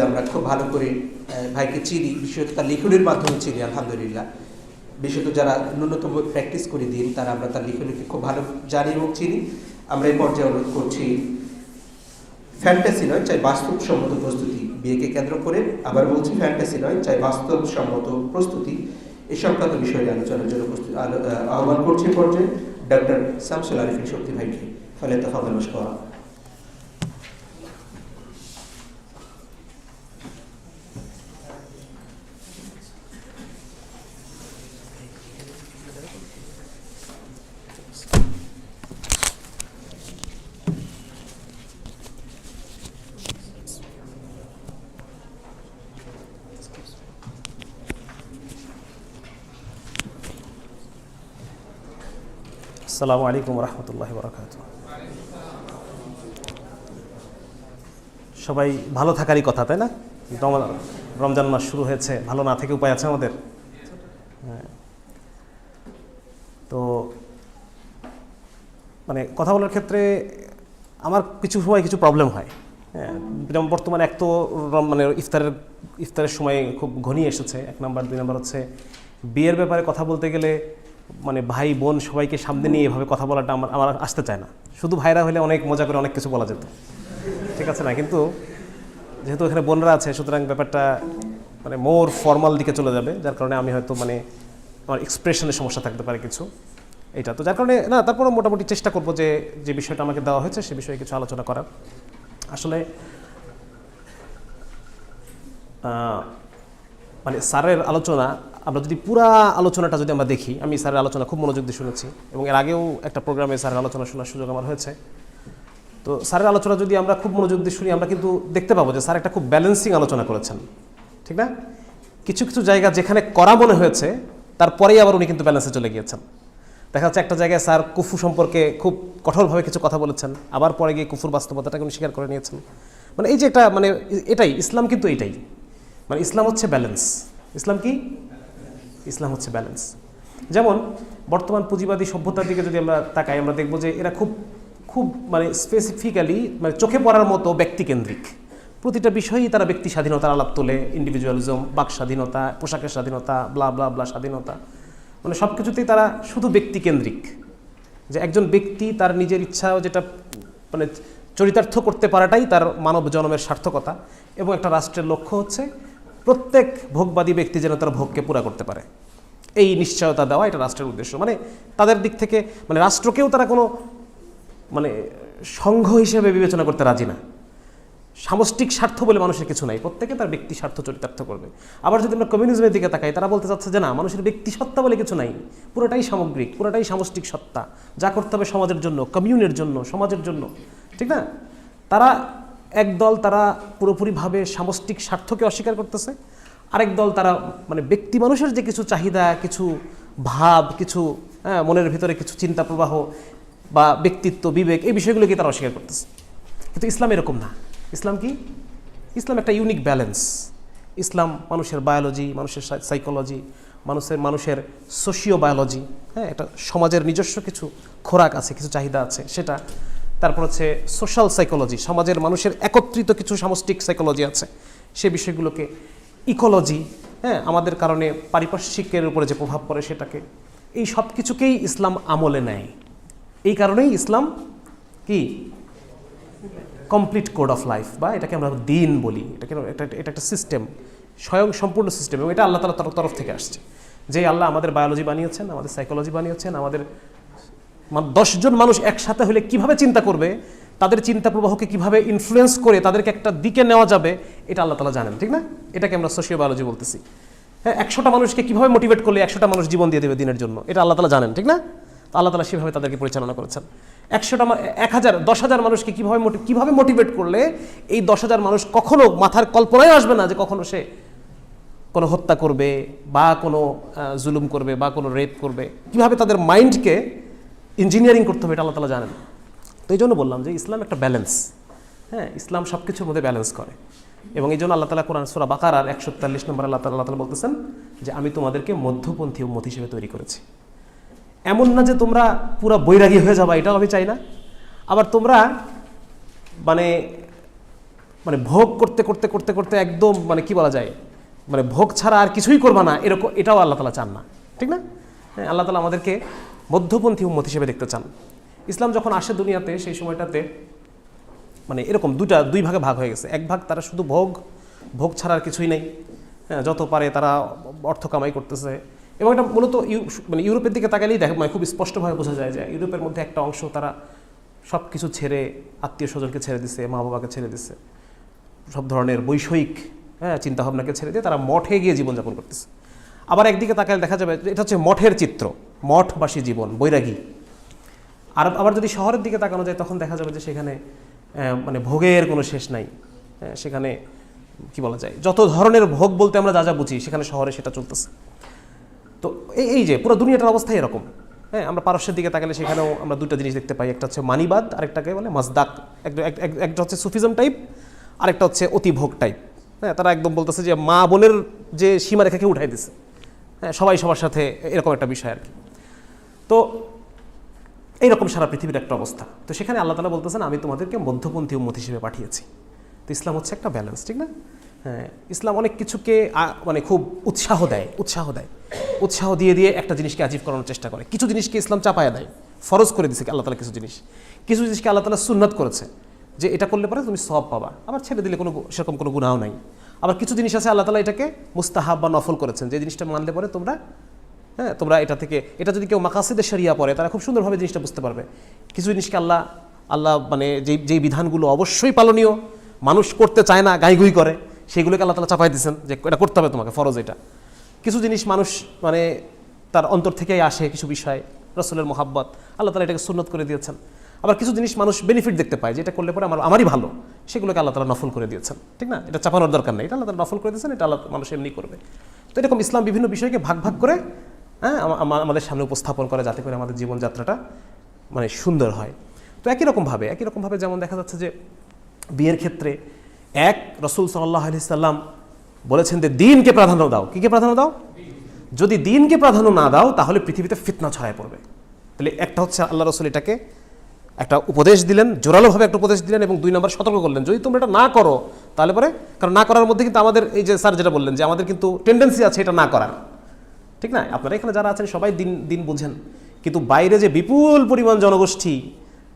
আমরা খুব ভালো করে ভাইকে চিনি, বিশেষত তার লিখনের মাধ্যমে চিনি আলহামদুলিল্লাহ। বিশেষত যারা ন্যূনতম প্র্যাকটিস করে দিন তারা আমরা তার লিখনকে খুব ভালো জানি এবং চিনি। আমরা এই পর্যায়ে অনুরোধ করছি ফ্যান্টাসি নয় চাই বাস্তবসম্মত প্রস্তুতি, বিয়েকে কেন্দ্র করে আবার বলছি ফ্যান্টাসি নয় চাই বাস্তবসম্মত প্রস্তুতি, এই সংক্রান্ত বিষয়ে আলোচনার জন্য আহ্বান করছি পর্যায়ে ডক্টর শামসুল আরিফিন শক্তি ভাইকে। ফলে তাফাদ্দাল মাশকুরা। আসসালামু আলাইকুম রহমতুল্লাহি বারাকাতুহু। সবাই ভালো থাকারই কথা, তাই না? রমজান মাস শুরু হয়েছে, ভালো না থেকে উপায় আছে আমাদের? তো মানে কথা বলার ক্ষেত্রে আমার কিছু সময় কিছু প্রবলেম হয়। যেমন বর্তমানে এক তো মানে ইফতারের সময় খুব ঘনিয়ে এসেছে, 1 নাম্বার। 2 নাম্বার হচ্ছে বিয়ের ব্যাপারে কথা বলতে গেলে মানে ভাই বোন সবাইকে সামনে নিয়ে এভাবে কথা বলাটা আমার আসতে চায় না। শুধু ভাইরা হলে অনেক মজা করে অনেক কিছু বলা যেত, ঠিক আছে না? কিন্তু যেহেতু এখানে বোনরা আছে, সুতরাং ব্যাপারটা মানে মোর ফর্মাল দিকে চলে যাবে, যার কারণে আমি হয়তো মানে আমার এক্সপ্রেশনের সমস্যা থাকতে পারে কিছু, এইটা তো যার কারণে না। তারপরে মোটামুটি চেষ্টা করবো যে বিষয়টা আমাকে দেওয়া হয়েছে সে বিষয়ে কিছু আলোচনা করার। আসলে মানে স্যারের আলোচনা, আমরা যদি পুরা আলোচনাটা যদি আমরা দেখি, আমি স্যারের আলোচনা খুব মনোযোগ দিয়ে শুনেছি এবং এর আগেও একটা প্রোগ্রামে স্যারের আলোচনা শোনার সুযোগ আমার হয়েছে। তো স্যারের আলোচনা যদি আমরা খুব মনোযোগ দিয়ে শুনি, আমরা কিন্তু দেখতে পাবো যে স্যার একটা খুব ব্যালেন্সিং আলোচনা করেছেন, ঠিক না? কিছু কিছু জায়গা যেখানে করা মনে হয়েছে তারপরেই আবার উনি কিন্তু ব্যালেন্সে চলে গিয়েছেন। দেখা যাচ্ছে একটা জায়গায় স্যার কুফু সম্পর্কে খুব কঠোরভাবে কিছু কথা বলেছেন, আবার পরে গিয়ে কুফুর বাস্তবতাটাকে উনি স্বীকার করে নিয়েছেন। মানে এই যে একটা মানে এটাই ইসলাম, কিন্তু এইটাই মানে ইসলাম হচ্ছে ব্যালেন্স। ইসলাম কি? ইসলাম হচ্ছে ব্যালেন্স। যেমন বর্তমান পুঁজিবাদী সভ্যতার দিকে যদি আমরা তাকাই, আমরা দেখব যে এরা খুব খুব মানে স্পেসিফিক্যালি মানে চোখে পড়ার মতো ব্যক্তিকেন্দ্রিক। প্রতিটা বিষয়েই তারা ব্যক্তি স্বাধীনতার আলাপ তোলে, ইন্ডিভিজুয়ালিজম, বাক স্বাধীনতা, পোশাকের স্বাধীনতা, ব্লা ব্লা ব্লা স্বাধীনতা, মানে সব কিছুতেই তারা শুধু ব্যক্তিকেন্দ্রিক। যে একজন ব্যক্তি তার নিজের ইচ্ছা যেটা মানে চরিতার্থ করতে পারাটাই তার মানব জন্মের সার্থকতা, এবং একটা রাষ্ট্রের লক্ষ্য হচ্ছে প্রত্যেক ভোগবাদী ব্যক্তি যেন তার ভোগকে পুরা করতে পারে, এই নিশ্চয়তা দেওয়া এটা রাষ্ট্রের উদ্দেশ্য। মানে তাদের দিক থেকে মানে রাষ্ট্রকেও তারা কোনো মানে সংঘ হিসেবে বিবেচনা করতে রাজি না। সামষ্টিক স্বার্থ বলে মানুষের কিছু নাই, প্রত্যেকে তার ব্যক্তি স্বার্থ চরিতার্থ করবে। আবার যদি আমরা কমিউনিজমের দিকে তাকাই, তারা বলতে চাচ্ছে যে না, মানুষের ব্যক্তি সত্তা বলে কিছু নাই, পুরোটাই সামগ্রিক, পুরোটাই সামষ্টিক সত্তা, যা করতে হবে সমাজের জন্য, কমিউনের জন্য, সমাজের জন্য, ঠিক না? তারা একদল তারা পুরোপুরিভাবে সামষ্টিক স্বার্থকে অস্বীকার করতেছে, আরেক দল তারা মানে ব্যক্তি মানুষের যে কিছু চাহিদা, কিছু ভাব, কিছু মনের ভিতরে কিছু চিন্তা প্রবাহ বা ব্যক্তিত্ব, বিবেক, এই বিষয়গুলোকে তারা অস্বীকার করতেছে। কিন্তু ইসলাম এরকম না। ইসলাম কি? ইসলাম একটা ইউনিক ব্যালেন্স। ইসলাম মানুষের বায়োলজি, মানুষের সাইকোলজি, মানুষের সোশিও বায়োলজি, একটা সমাজের নিজস্ব কিছু খোরাক আছে, কিছু চাহিদা আছে সেটা। তারপর হচ্ছে সোশ্যাল সাইকোলজি, সমাজের মানুষের একত্রিত কিছু সামষ্টিক সাইকোলজি আছে, সে বিষয়গুলোকে। ইকোলজি, আমাদের কারণে পারিপার্শ্বিকের উপরে যে প্রভাব পড়ে সেটাকে, এই সব কিছুকেই ইসলাম আমলে নেয়। এই কারণেই ইসলাম কি কমপ্লিট কোড অফ লাইফ, বা এটাকে আমরা দিন বলি। এটা একটা সিস্টেম, স্বয়ং সম্পূর্ণ সিস্টেম, এবং এটা আল্লাহ তাআলার তরফ থেকে আসছে। যে আল্লাহ আমাদের বায়োলজি বানিয়েছেন, আমাদের সাইকোলজি বানিয়েছেন, আমাদের 10 জন মানুষ একসাথে হলে কিভাবে চিন্তা করবে, তাদের চিন্তা প্রবাহকে কিভাবে ইনফ্লুয়েন্স করে তাদেরকে একটা দিকে নেওয়া যাবে, এটা আল্লাহ তাআলা জানেন, ঠিক না? এটাকে আমরা সোশিও বায়োলজি বলতেছি। 100টা মানুষকে কিভাবে মোটিভেট করলে 100টা মানুষ জীবন দিয়ে দেবে দিনের জন্য, এটা আল্লাহ তাআলা জানেন, ঠিক না? আল্লাহ তাআলা সেভাবে তাদেরকে পরিচালনা করেছেন। 10,000 মানুষকে কিভাবে মোটিভেট করলে এই 10,000 মানুষ কখনো মাথার কল্পনায় আসবে না যে কখনো সে কোনো হত্যা করবে বা কোনো জুলুম করবে বা কোনো রেপ করবে। কিভাবে তাদের মাইন্ডকে ইঞ্জিনিয়ারিং করতে হবে, এটা আল্লাহ তাআলা জানেন। তো এই জন্য বললাম যে ইসলাম একটা ব্যালেন্স। ইসলাম সব কিছুর মধ্যে ব্যালেন্স করে, এবং এই জন্য আল্লাহ তাআলা কোরআন সূরা বাকারার 143 নম্বর আল্লাহ তাআলা বলতেছেন যে আমি তোমাদেরকে মধ্যপন্থী উম্মত হিসেবে তৈরি করেছি। এমন না যে তোমরা পুরো বৈরাগী হয়ে যাবা, এটাও আমি চাই না। আবার তোমরা মানে মানে ভোগ করতে করতে করতে করতে একদম মানে কি বলা যায়, মানে ভোগ ছাড়া আর কিছুই করবা না, এরকম এটাও আল্লাহ তাআলা চান না, ঠিক না? হ্যাঁ, আল্লাহ তাআলা আমাদেরকে মধ্যপন্থী উম্মত হিসেবে দেখতে চান। ইসলাম যখন আসে দুনিয়াতে সেই সময়টাতে মানে এরকম দুই ভাগে ভাগ হয়ে গেছে। এক ভাগ তারা শুধু ভোগ ছাড়া আর কিছুই নেই, হ্যাঁ, যত পারে তারা অর্থ কামাই করতেছে। এবং এটা মূলত মানে ইউরোপের দিকে তাকালেই দেখে মানে খুব স্পষ্টভাবে বোঝা যায় যে ইউরোপের মধ্যে একটা অংশ তারা সব কিছু ছেড়ে আত্মীয় স্বজনকে ছেড়ে দিচ্ছে, মা বাবাকে ছেড়ে দিচ্ছে, সব ধরনের বৈষয়িক চিন্তাভাবনাকে ছেড়ে দিয়ে তারা মঠে গিয়ে জীবনযাপন করতেছে। আবার একদিকে তাকালে দেখা যাবে এটা হচ্ছে মঠের চিত্র, মঠবাসী জীবন, বৈরাগী। আর আবার যদি শহরের দিকে তাকানো যায় তখন দেখা যাবে যে সেখানে মানে ভোগের কোনো শেষ নাই। সেখানে কি বলা যায়, যত ধরনের ভোগ বলতে আমরা যা যা বুঝি সেখানে শহরে সেটা চলতেছে। তো এই যে পুরো দুনিয়াটার অবস্থাই এরকম। হ্যাঁ, আমরা পারস্যের দিকে তাকালে সেখানেও আমরা দুটো জিনিস দেখতে পাই, একটা হচ্ছে মানিবাদ, আরেকটাকে বলে মাজদাক। একটা হচ্ছে সুফিজম টাইপ, আরেকটা হচ্ছে অতিভোগ টাইপ। হ্যাঁ, তারা একদম বলতেছে যে মা বোনের যে সীমারেখাকে উঠাই দিছে। হ্যাঁ, সবাই সবার সাথে এরকম একটা বিষয় আর কি। তো এইরকম সারা পৃথিবীর একটা অবস্থা। তো সেখানে আল্লাহ তাআলা বলতেছেন আমি তোমাদেরকে মধ্যপন্থী উম্মত হিসেবে পাঠিয়েছি। তো ইসলাম হচ্ছে একটা ব্যালেন্স, ঠিক না? হ্যাঁ, ইসলাম অনেক কিছুকে মানে খুব উৎসাহ দিয়ে দিয়ে একটা জিনিসকে অ্যাচিভ করানোর চেষ্টা করে। কিছু জিনিসকে ইসলাম চাপায়া দেয়, ফরজ করে দিয়েছে আল্লাহ তাআলা কিছু জিনিসকে আল্লাহ তাআলা সুন্নাত করেছে যে এটা করলে পরে তুমি সওয়াব পাবা, আবার ছেড়ে দিলে সেরকম কোনো গুনাহ নাই। আবার কিছু জিনিস আছে আল্লাহ তাআলা এটাকে মুস্তাহাব বা নফল করেছেন, যে জিনিসটা মানলে পরে তোমরা এটা যদি কেউ মাকাসিদে শরিয়া পড়ে তারা খুব সুন্দরভাবে জিনিসটা বুঝতে পারবে। কিছু জিনিসকে আল্লাহ মানে যেই বিধানগুলো অবশ্যই পালনীয়, মানুষ করতে চায় না, গাইগুই করে, সেইগুলোকে আল্লাহ তাআলা চাপাই দিয়েছেন যে এটা করতে হবে তোমাকে, ফরজ এটা। কিছু জিনিস মানুষ মানে তার অন্তর থেকেই আসে, কিছু বিষয় রাসূলের মহাব্বত, আল্লাহ তাআলা এটাকে সুন্নত করে দিয়েছেন। আবার কিছু জিনিস মানুষ বেনিফিট দেখতে পায় যে এটা করলে পরে আমারই ভালো, সেগুলোকে আল্লাহ তাআলা নফল করে দিয়েছেন, ঠিক না? এটা চাপানোর দরকার নেই, এটা আল্লাহ তাআলা নফল করে দিয়েছেন, এটা মানুষ এমনি করবে। তো এরকম ইসলাম বিভিন্ন বিষয়কে ভাগ করে আমাদের সামনে উপস্থাপন করে যাতে করে আমাদের জীবনযাত্রাটা মানে সুন্দর হয়। তো একই রকমভাবে যেমন দেখা যাচ্ছে যে বিয়ের ক্ষেত্রে রাসূল সাল্লাল্লাহু আলাইহি সাল্লাম বলেছেন যে দিনকে প্রাধান্য দাও। কি প্রাধান্য দাও? যদি দিনকে প্রাধান্য না দাও তাহলে পৃথিবীতে ফিতনা ছড়ায় পড়বে। তাহলে একটা হচ্ছে আল্লাহ রাসূল এটাকে একটা উপদেশ দিলেন, জোরালোভাবে একটা উপদেশ দিলেন, এবং 2 নম্বর সতর্ক করলেন যদি তোমরা এটা না করো তাহলে পরে, কারণ না করার মধ্যে কিন্তু আমাদের এই যে স্যার যেটা বললেন যে আমাদের কিন্তু টেন্ডেন্সি আছে এটা না করার, ঠিক না? আপনারা এখানে যারা আছেন সবাই দিন বুঝেন, কিন্তু বাইরে যে বিপুল পরিমাণ জনগোষ্ঠী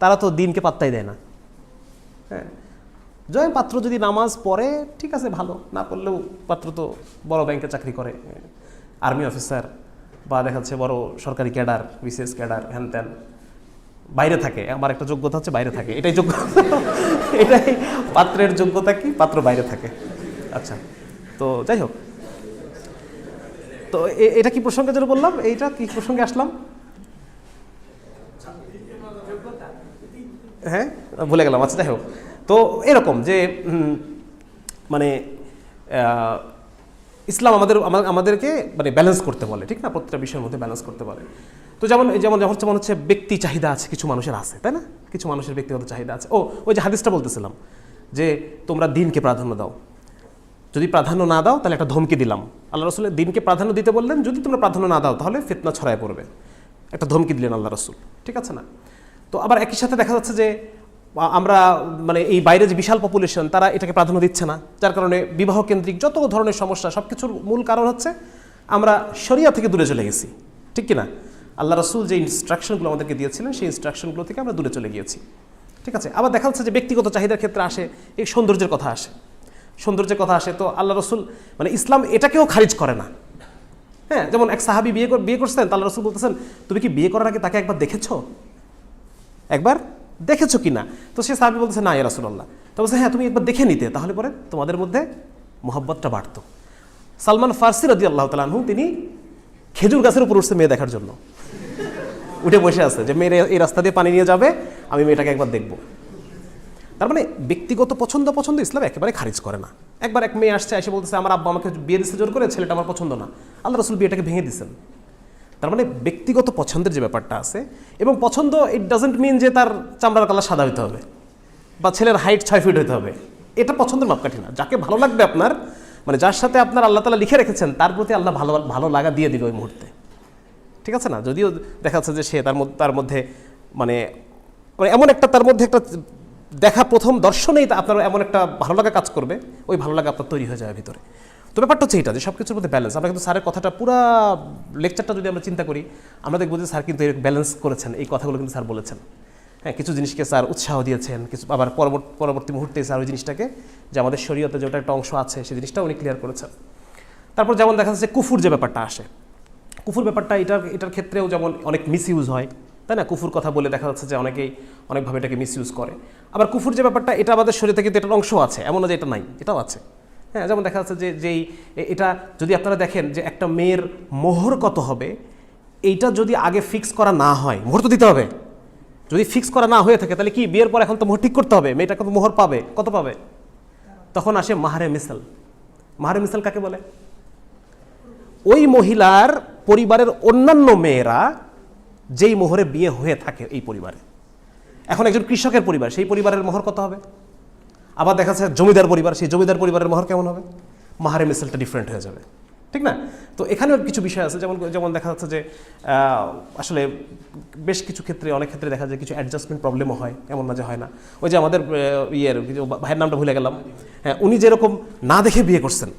তারা তো দিনকে পাত্তাই দেয় না। হ্যাঁ, জয় পাত্র যদি নামাজ পড়ে ঠিক আছে, ভালো, না পড়লেও পাত্র তো বড় ব্যাংকে চাকরি করে, আর্মি অফিসার, বা দেখা যাচ্ছে বড় সরকারি ক্যাডার, বিসিএস ক্যাডার, হ্যান ত্যান, বাইরে থাকে। আমার একটা যোগ্যতা হচ্ছে বাইরে থাকে, এটাই পাত্রের যোগ্যতা কি, পাত্র বাইরে থাকে। আচ্ছা, তো যাই হোক, তো এটা কি প্রসঙ্গে যেটা বললাম, এইটা কি প্রসঙ্গে আসলাম? হ্যাঁ, ভুলে গেলাম। আচ্ছা, যাই হোক, তো এরকম যে মানে ইসলাম আমাদেরকে মানে ব্যালেন্স করতে বলে, ঠিক না? প্রত্যেকটা বিষয়ের মধ্যে ব্যালেন্স করতে বলে। তো যেমন হচ্ছে ব্যক্তি চাহিদা আছে, কিছু মানুষের আছে, তাই না? কিছু মানুষের ব্যক্তিগত চাহিদা আছে। ওই যে হাদিসটা বলতেছিলাম যে তোমরা দিনকে প্রাধান্য দাও, যদি প্রাধান্য না দাও তাহলে একটা ধমকি দিলাম। আল্লাহ রাসূল দিনকে প্রাধান্য দিতে বললেন, যদি তোমরা প্রাধান্য না দাও তাহলে ফিতনা ছড়ায় পড়বে, একটা ধমকি দিলেন আল্লাহ রাসূল, ঠিক আছে না? তো আবার একই সাথে দেখা যাচ্ছে যে আমরা মানে এই বাইরে যে বিশাল পপুলেশন তারা এটাকে প্রাধান্য দিচ্ছে না, যার কারণে বিবাহ কেন্দ্রিক যত ধরনের সমস্যা, সব কিছুর মূল কারণ হচ্ছে আমরা শরিয়া থেকে দূরে চলে গেছি, ঠিক কিনা? আল্লাহ রাসূল যে ইনস্ট্রাকশনগুলো আমাদেরকে দিয়েছিলেন সেই ইনস্ট্রাকশনগুলো থেকে আমরা দূরে চলে গিয়েছি, ঠিক আছে? আবার দেখা যাচ্ছে যে ব্যক্তিগত চাহিদার ক্ষেত্রে আসে, এই সৌন্দর্যের কথা আসে, তো আল্লাহ রাসূল মানে ইসলাম এটাকেও খারিজ করে না। হ্যাঁ, যেমন এক সাহাবী বিয়ে করছেন, আল্লাহ রাসূল বলতেছেন তুমি কি বিয়ে করার আগে তাকে একবার দেখেছো কিনা? তো সে সাহাবী বলতেছে না ইয়া রাসূলুল্লাহ। তো বলছে হ্যাঁ, তুমি একবার দেখে নিতে, তাহলে পরে তোমাদের মধ্যে মহব্বতটা বাড়তো। সালমান ফারসি রাদিয়াল্লাহু তাআলা আনহু তিনি খেজুর গাছের উপর উঠছে মেয়ে দেখার জন্য, উঠে বসে আছে যে মেয়ের এই রাস্তা দিয়ে পানি নিয়ে যাবে, আমি মেয়েটাকে একবার দেখবো। তার মানে ব্যক্তিগত পছন্দ ইসলাম একেবারে খারিজ করে না। একবার এক মেয়ে আসছে, এসে বলতেছে আমার আব্বা আমাকে বিয়ে দিচ্ছে জোর করে, ছেলেটা আমার পছন্দ না, আল্লাহ রাসূল বিয়েটাকে ভেঙে দিচ্ছেন। তার মানে ব্যক্তিগত পছন্দের যে ব্যাপারটা আছে, এবং পছন্দ ইট ডাজেন্ট মিন যে তার চামড়ার কালার সাদা হতে হবে বা ছেলের হাইট 6 ফিট হতে হবে, এটা পছন্দের মাপকাঠি না। যাকে ভালো লাগবে আপনার, মানে যার সাথে আপনার আল্লাহ তাআলা লিখে রেখেছেন, তার প্রতি আল্লাহ ভালো লাগা দিয়ে দিবে ওই মুহূর্তে, ঠিক আছে না? যদিও দেখা যাচ্ছে যে সে তার মধ্যে মানে এমন একটা তার মধ্যে একটা দেখা প্রথম দর্শনেই আপনার এমন একটা ভালো লাগা কাজ করবে, ওই ভালো লাগা আপনার তৈরি হয়ে যাবে ভিতরে। তো ব্যাপারটা হচ্ছে এটা যে সব কিছুর মধ্যে ব্যালেন্স। আমরা কিন্তু স্যারের কথাটা পুরা লেকচারটা যদি আমরা চিন্তা করি, আমরা দেখবো যে স্যার কিন্তু ব্যালেন্স করেছেন, এই কথাগুলো কিন্তু স্যার বলেছেন। হ্যাঁ, কিছু জিনিসকে স্যার উৎসাহ দিয়েছেন, কিছু আবার পরবর্তী মুহূর্তে স্যার ওই জিনিসটাকে যে আমাদের শরীয়তে যেটা একটা অংশ আছে সেই জিনিসটা উনি ক্লিয়ার করেছেন। তারপর যেমন দেখা যাচ্ছে কুফুর যে ব্যাপারটা আসে, কুফুর ব্যাপারটা এটার ক্ষেত্রেও যেমন অনেক মিসইউজ হয়, তাই না? কুফুর কথা বলে দেখা যাচ্ছে যে অনেকেই অনেকভাবে এটাকে মিসইউজ করে। আবার কুফুর যে ব্যাপারটা, এটা আমাদের শরীরে কিন্তু এটার অংশ আছে, এমন না যে এটা নাই, এটাও আছে। হ্যাঁ, যেমন দেখা যাচ্ছে যেই এটা যদি আপনারা দেখেন যে একটা মেয়ের মোহর কত হবে, এইটা যদি আগে ফিক্স করা না হয়, মোহর তো দিতে হবে। যদি ফিক্স করা না হয়ে থাকে তাহলে কি বিয়ের পর এখন তো মোহর ঠিক করতে হবে, মেয়েটা কত মোহর পাবে, কত পাবে। তখন আসে মাহারে মিসাল। মাহারে মিসাল কাকে বলে? ওই মহিলার পরিবারের অন্যান্য মেয়েরা যেই মোহরে বিয়ে হয়ে থাকে এই পরিবারে। এখন একজন কৃষকের পরিবার, সেই পরিবারের মোহর কত হবে? আবার দেখা যাচ্ছে জমিদার পরিবার, সেই জমিদার পরিবারের মোহর কেমন হবে? মাহারে মিসালটা ডিফারেন্ট হয়ে যাবে, ঠিক না? তো এখানেও কিছু বিষয় আছে, যেমন দেখা যাচ্ছে যে আসলে বেশ কিছু ক্ষেত্রে, অনেক ক্ষেত্রে দেখা যায় কিছু অ্যাডজাস্টমেন্ট প্রবলেমও হয়, এমন না যে হয় না। ওই যে আমাদের ভাইয়ের নামটা ভুলে গেলাম, হ্যাঁ, উনি যেরকম না দেখে বিয়ে করছেন,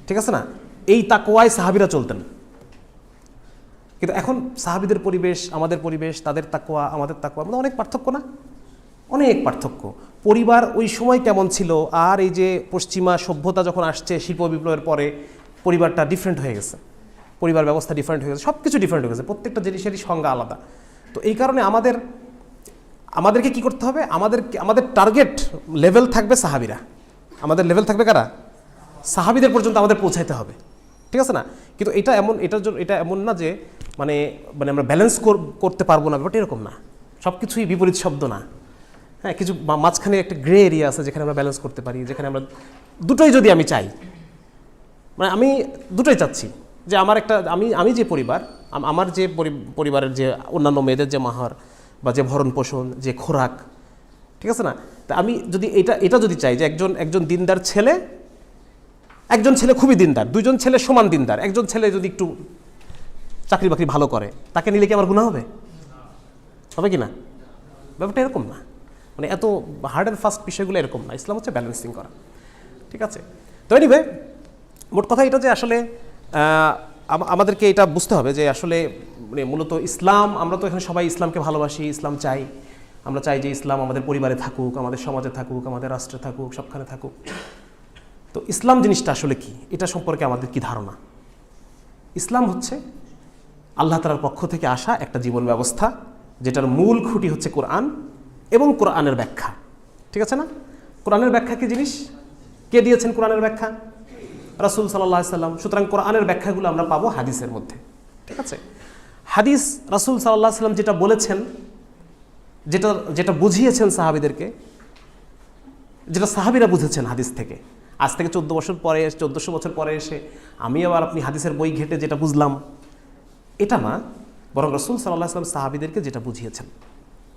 ঠিক আছে না, এই তাকওয়ায় সাহাবীরা চলতেন। কিন্তু এখন সাহাবীদের পরিবেশ, আমাদের পরিবেশ, তাদের তাকওয়া, আমাদের তাকওয়া, আমাদের অনেক পার্থক্য না? অনেক পার্থক্য। পরিবার ওই সময় কেমন ছিল, আর এই যে পশ্চিমা সভ্যতা যখন আসছে শিল্প বিপ্লবের পরে, পরিবারটা ডিফারেন্ট হয়ে গেছে, পরিবার ব্যবস্থা ডিফারেন্ট হয়ে গেছে, সব কিছু ডিফারেন্ট হয়ে গেছে, প্রত্যেকটা জিনিসেরই সংজ্ঞা আলাদা। তো এই কারণে আমাদেরকে কি করতে হবে? আমাদের টার্গেট লেভেল থাকবে সাহাবীরা, আমাদের লেভেল থাকবে কারা? সাহাবীদের পর্যন্ত আমাদের পৌঁছাইতে হবে, ঠিক আছে না? কিন্তু এটা এমন না যে মানে আমরা ব্যালেন্স করতে পারবো না, ব্যাপারটা এরকম না। সব কিছুই বিপরীত শব্দ না। হ্যাঁ, কিছু মাঝখানে একটা গ্রে এরিয়া আছে যেখানে আমরা ব্যালেন্স করতে পারি, যেখানে আমরা দুটোই যদি আমি চাই, মানে আমি দুটোই চাচ্ছি যে আমি যে পরিবার, আমার যে পরিবারের যে অন্যান্য মেয়েদের যে মাহার বা যে ভরণ পোষণ, যে খোরাক, ঠিক আছে না? তা আমি যদি এটা যদি চাই যে একজন দিনদার ছেলে, একজন ছেলে খুবই দিনদার, দুইজন ছেলে সমান দিনদার, একজন ছেলে যদি একটু চাকরি বাকরি ভালো করে, তাকে নিলে কি আমার গুনাহ হবে? হবে কি না? ব্যাপারটা এরকম না, মানে এত হার্ড অ্যান্ড ফাস্ট বিষয়গুলো এরকম না। ইসলাম হচ্ছে ব্যালেন্সিং করা, ঠিক আছে? তো এনিওয়ে, মোট কথা এটা যে আসলে আমাদেরকে এটা বুঝতে হবে যে আসলে মানে মূলত ইসলাম, আমরা তো এখানে সবাই ইসলামকে ভালোবাসি, ইসলাম চাই, আমরা চাই যে ইসলাম আমাদের পরিবারে থাকুক, আমাদের সমাজে থাকুক, আমাদের রাষ্ট্রে থাকুক, সবখানে থাকুক। তো ইসলাম জিনিসটা আসলে কি, এটা সম্পর্কে আমাদের কি ধারণা? ইসলাম হচ্ছে আল্লাহ তাআলার পক্ষ থেকে আসা একটা জীবন ব্যবস্থা, যেটার মূল খুঁটি হচ্ছে কোরআন এবং কোরআনের ব্যাখ্যা, ঠিক আছে না? কোরআনের ব্যাখ্যা কি জিনিস? কে দিয়েছেন কোরআনের ব্যাখ্যা? রাসূল সাল্লাল্লাহু আলাইহি সাল্লাম। সুতরাং কোরআনের ব্যাখ্যাগুলো আমরা পাবো হাদিসের মধ্যে, ঠিক আছে? হাদিস রাসূল সাল্লাল্লাহু আলাইহি সাল্লাম যেটা বলেছেন, যেটা বুঝিয়েছেন সাহাবীদেরকে, যেটা সাহাবীরা বুঝেছেন হাদিস থেকে, আজ থেকে 1400 বছর পরে এসে আমি আবার আপনি হাদিসের বই ঘেটে যেটা বুঝলাম, এটা না, বরং রাসূল সাল্লাল্লাহু আলাইহি সাল্লাম সাহাবীদেরকে যেটা বুঝিয়েছেন।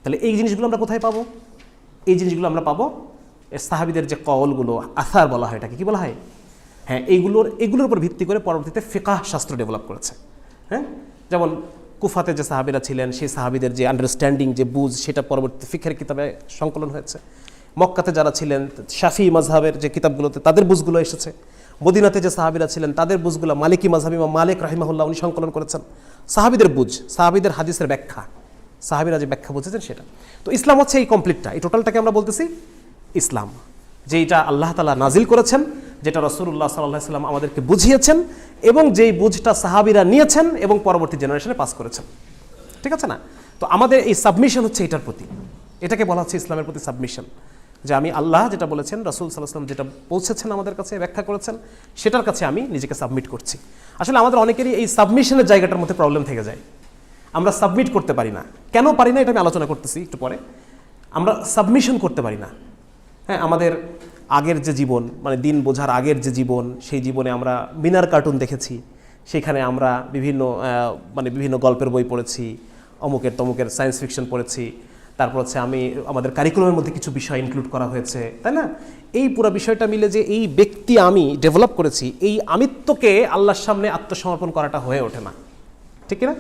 তাহলে এই জিনিসগুলো আমরা কোথায় পাবো? এই জিনিসগুলো আমরা পাবো সাহাবীদের যে কওলগুলো, আসার বলা হয়, এটাকে কি বলা হয়? হ্যাঁ, এইগুলোর উপর ভিত্তি করে পরবর্তীতে ফিকহ শাস্ত্র ডেভেলপ করেছে। হ্যাঁ, যেমন কুফাতে যে সাহাবীরা ছিলেন, সেই সাহাবীদের যে আন্ডারস্ট্যান্ডিং, যে বুঝ, সেটা পরবর্তীতে ফিকহের কিতাবে সংকলন হয়েছে। মক্কাতে যারা ছিলেন, শাফিঈ মাযহাবের যে কিতাবগুলোতে তাদের বুঝগুলো এসেছে। মদিনাতে যে সাহাবীরা ছিলেন তাদের বুঝগুলো মালিকি মাযহাব ইমাম মালিক রাহিমাহুল্লাহ উনি সংকলন করেছেন। সাহাবীদের বুঝ, সাহাবীদের হাদিসের ব্যাখ্যা, সাহাবীরা যে ব্যাখ্যা বুঝেছেন সেটা। তো ইসলাম হচ্ছে এই কমপ্লিটটা, এই টোটালটাকে আমরা বলতেছি ইসলাম, যেটা আল্লাহ তাআলা নাজিল করেছেন, যেটা রাসূলুল্লাহ সাল্লাল্লাহু আলাইহি ওয়াসাল্লাম আমাদেরকে বুঝিয়েছেন, এবং যেই বুঝটা সাহাবীরা নিয়েছেন এবং পরবর্তী জেনারেশনে পাস করেছেন, ঠিক আছে না? তো আমাদের এই সাবমিশন হচ্ছে এটার প্রতি, এটাকে বলা হচ্ছে ইসলামের প্রতি সাবমিশন, যে আমি আল্লাহ যেটা বলেছেন, রাসূল সাল্লাল্লাহু আলাইহি ওয়াসাল্লাম যেটা পৌঁছেছেন আমাদের কাছে, ব্যাখ্যা করেছেন, সেটার কাছে আমি নিজেকে সাবমিট করছি। আসলে আমাদের অনেকেরই এই সাবমিশনের জায়গাটার মধ্যে প্রবলেম থেকে যায়, আমরা সাবমিট করতে পারি না। কেন পারি না এটা আমি আলোচনা করতেছি একটু পরে। আমরা সাবমিশন করতে পারি না। হ্যাঁ, আমাদের আগের যে জীবন, মানে দিন বোঝার আগের যে জীবন, সেই জীবনে আমরা মিনার কার্টুন দেখেছি, সেখানে আমরা বিভিন্ন গল্পের বই পড়েছি, অমুকের তমুকের সায়েন্স ফিকশন পড়েছি, তারপর হচ্ছে আমাদের কারিকুলামের মধ্যে কিছু বিষয় ইনক্লুড করা হয়েছে, তাই না? এই পুরো বিষয়টা মিলে যে এই ব্যক্তি আমি ডেভেলপ করেছি, এই আমিত্বকে আল্লাহর সামনে আত্মসমর্পণ করাটা হয়ে ওঠে না, ঠিক না?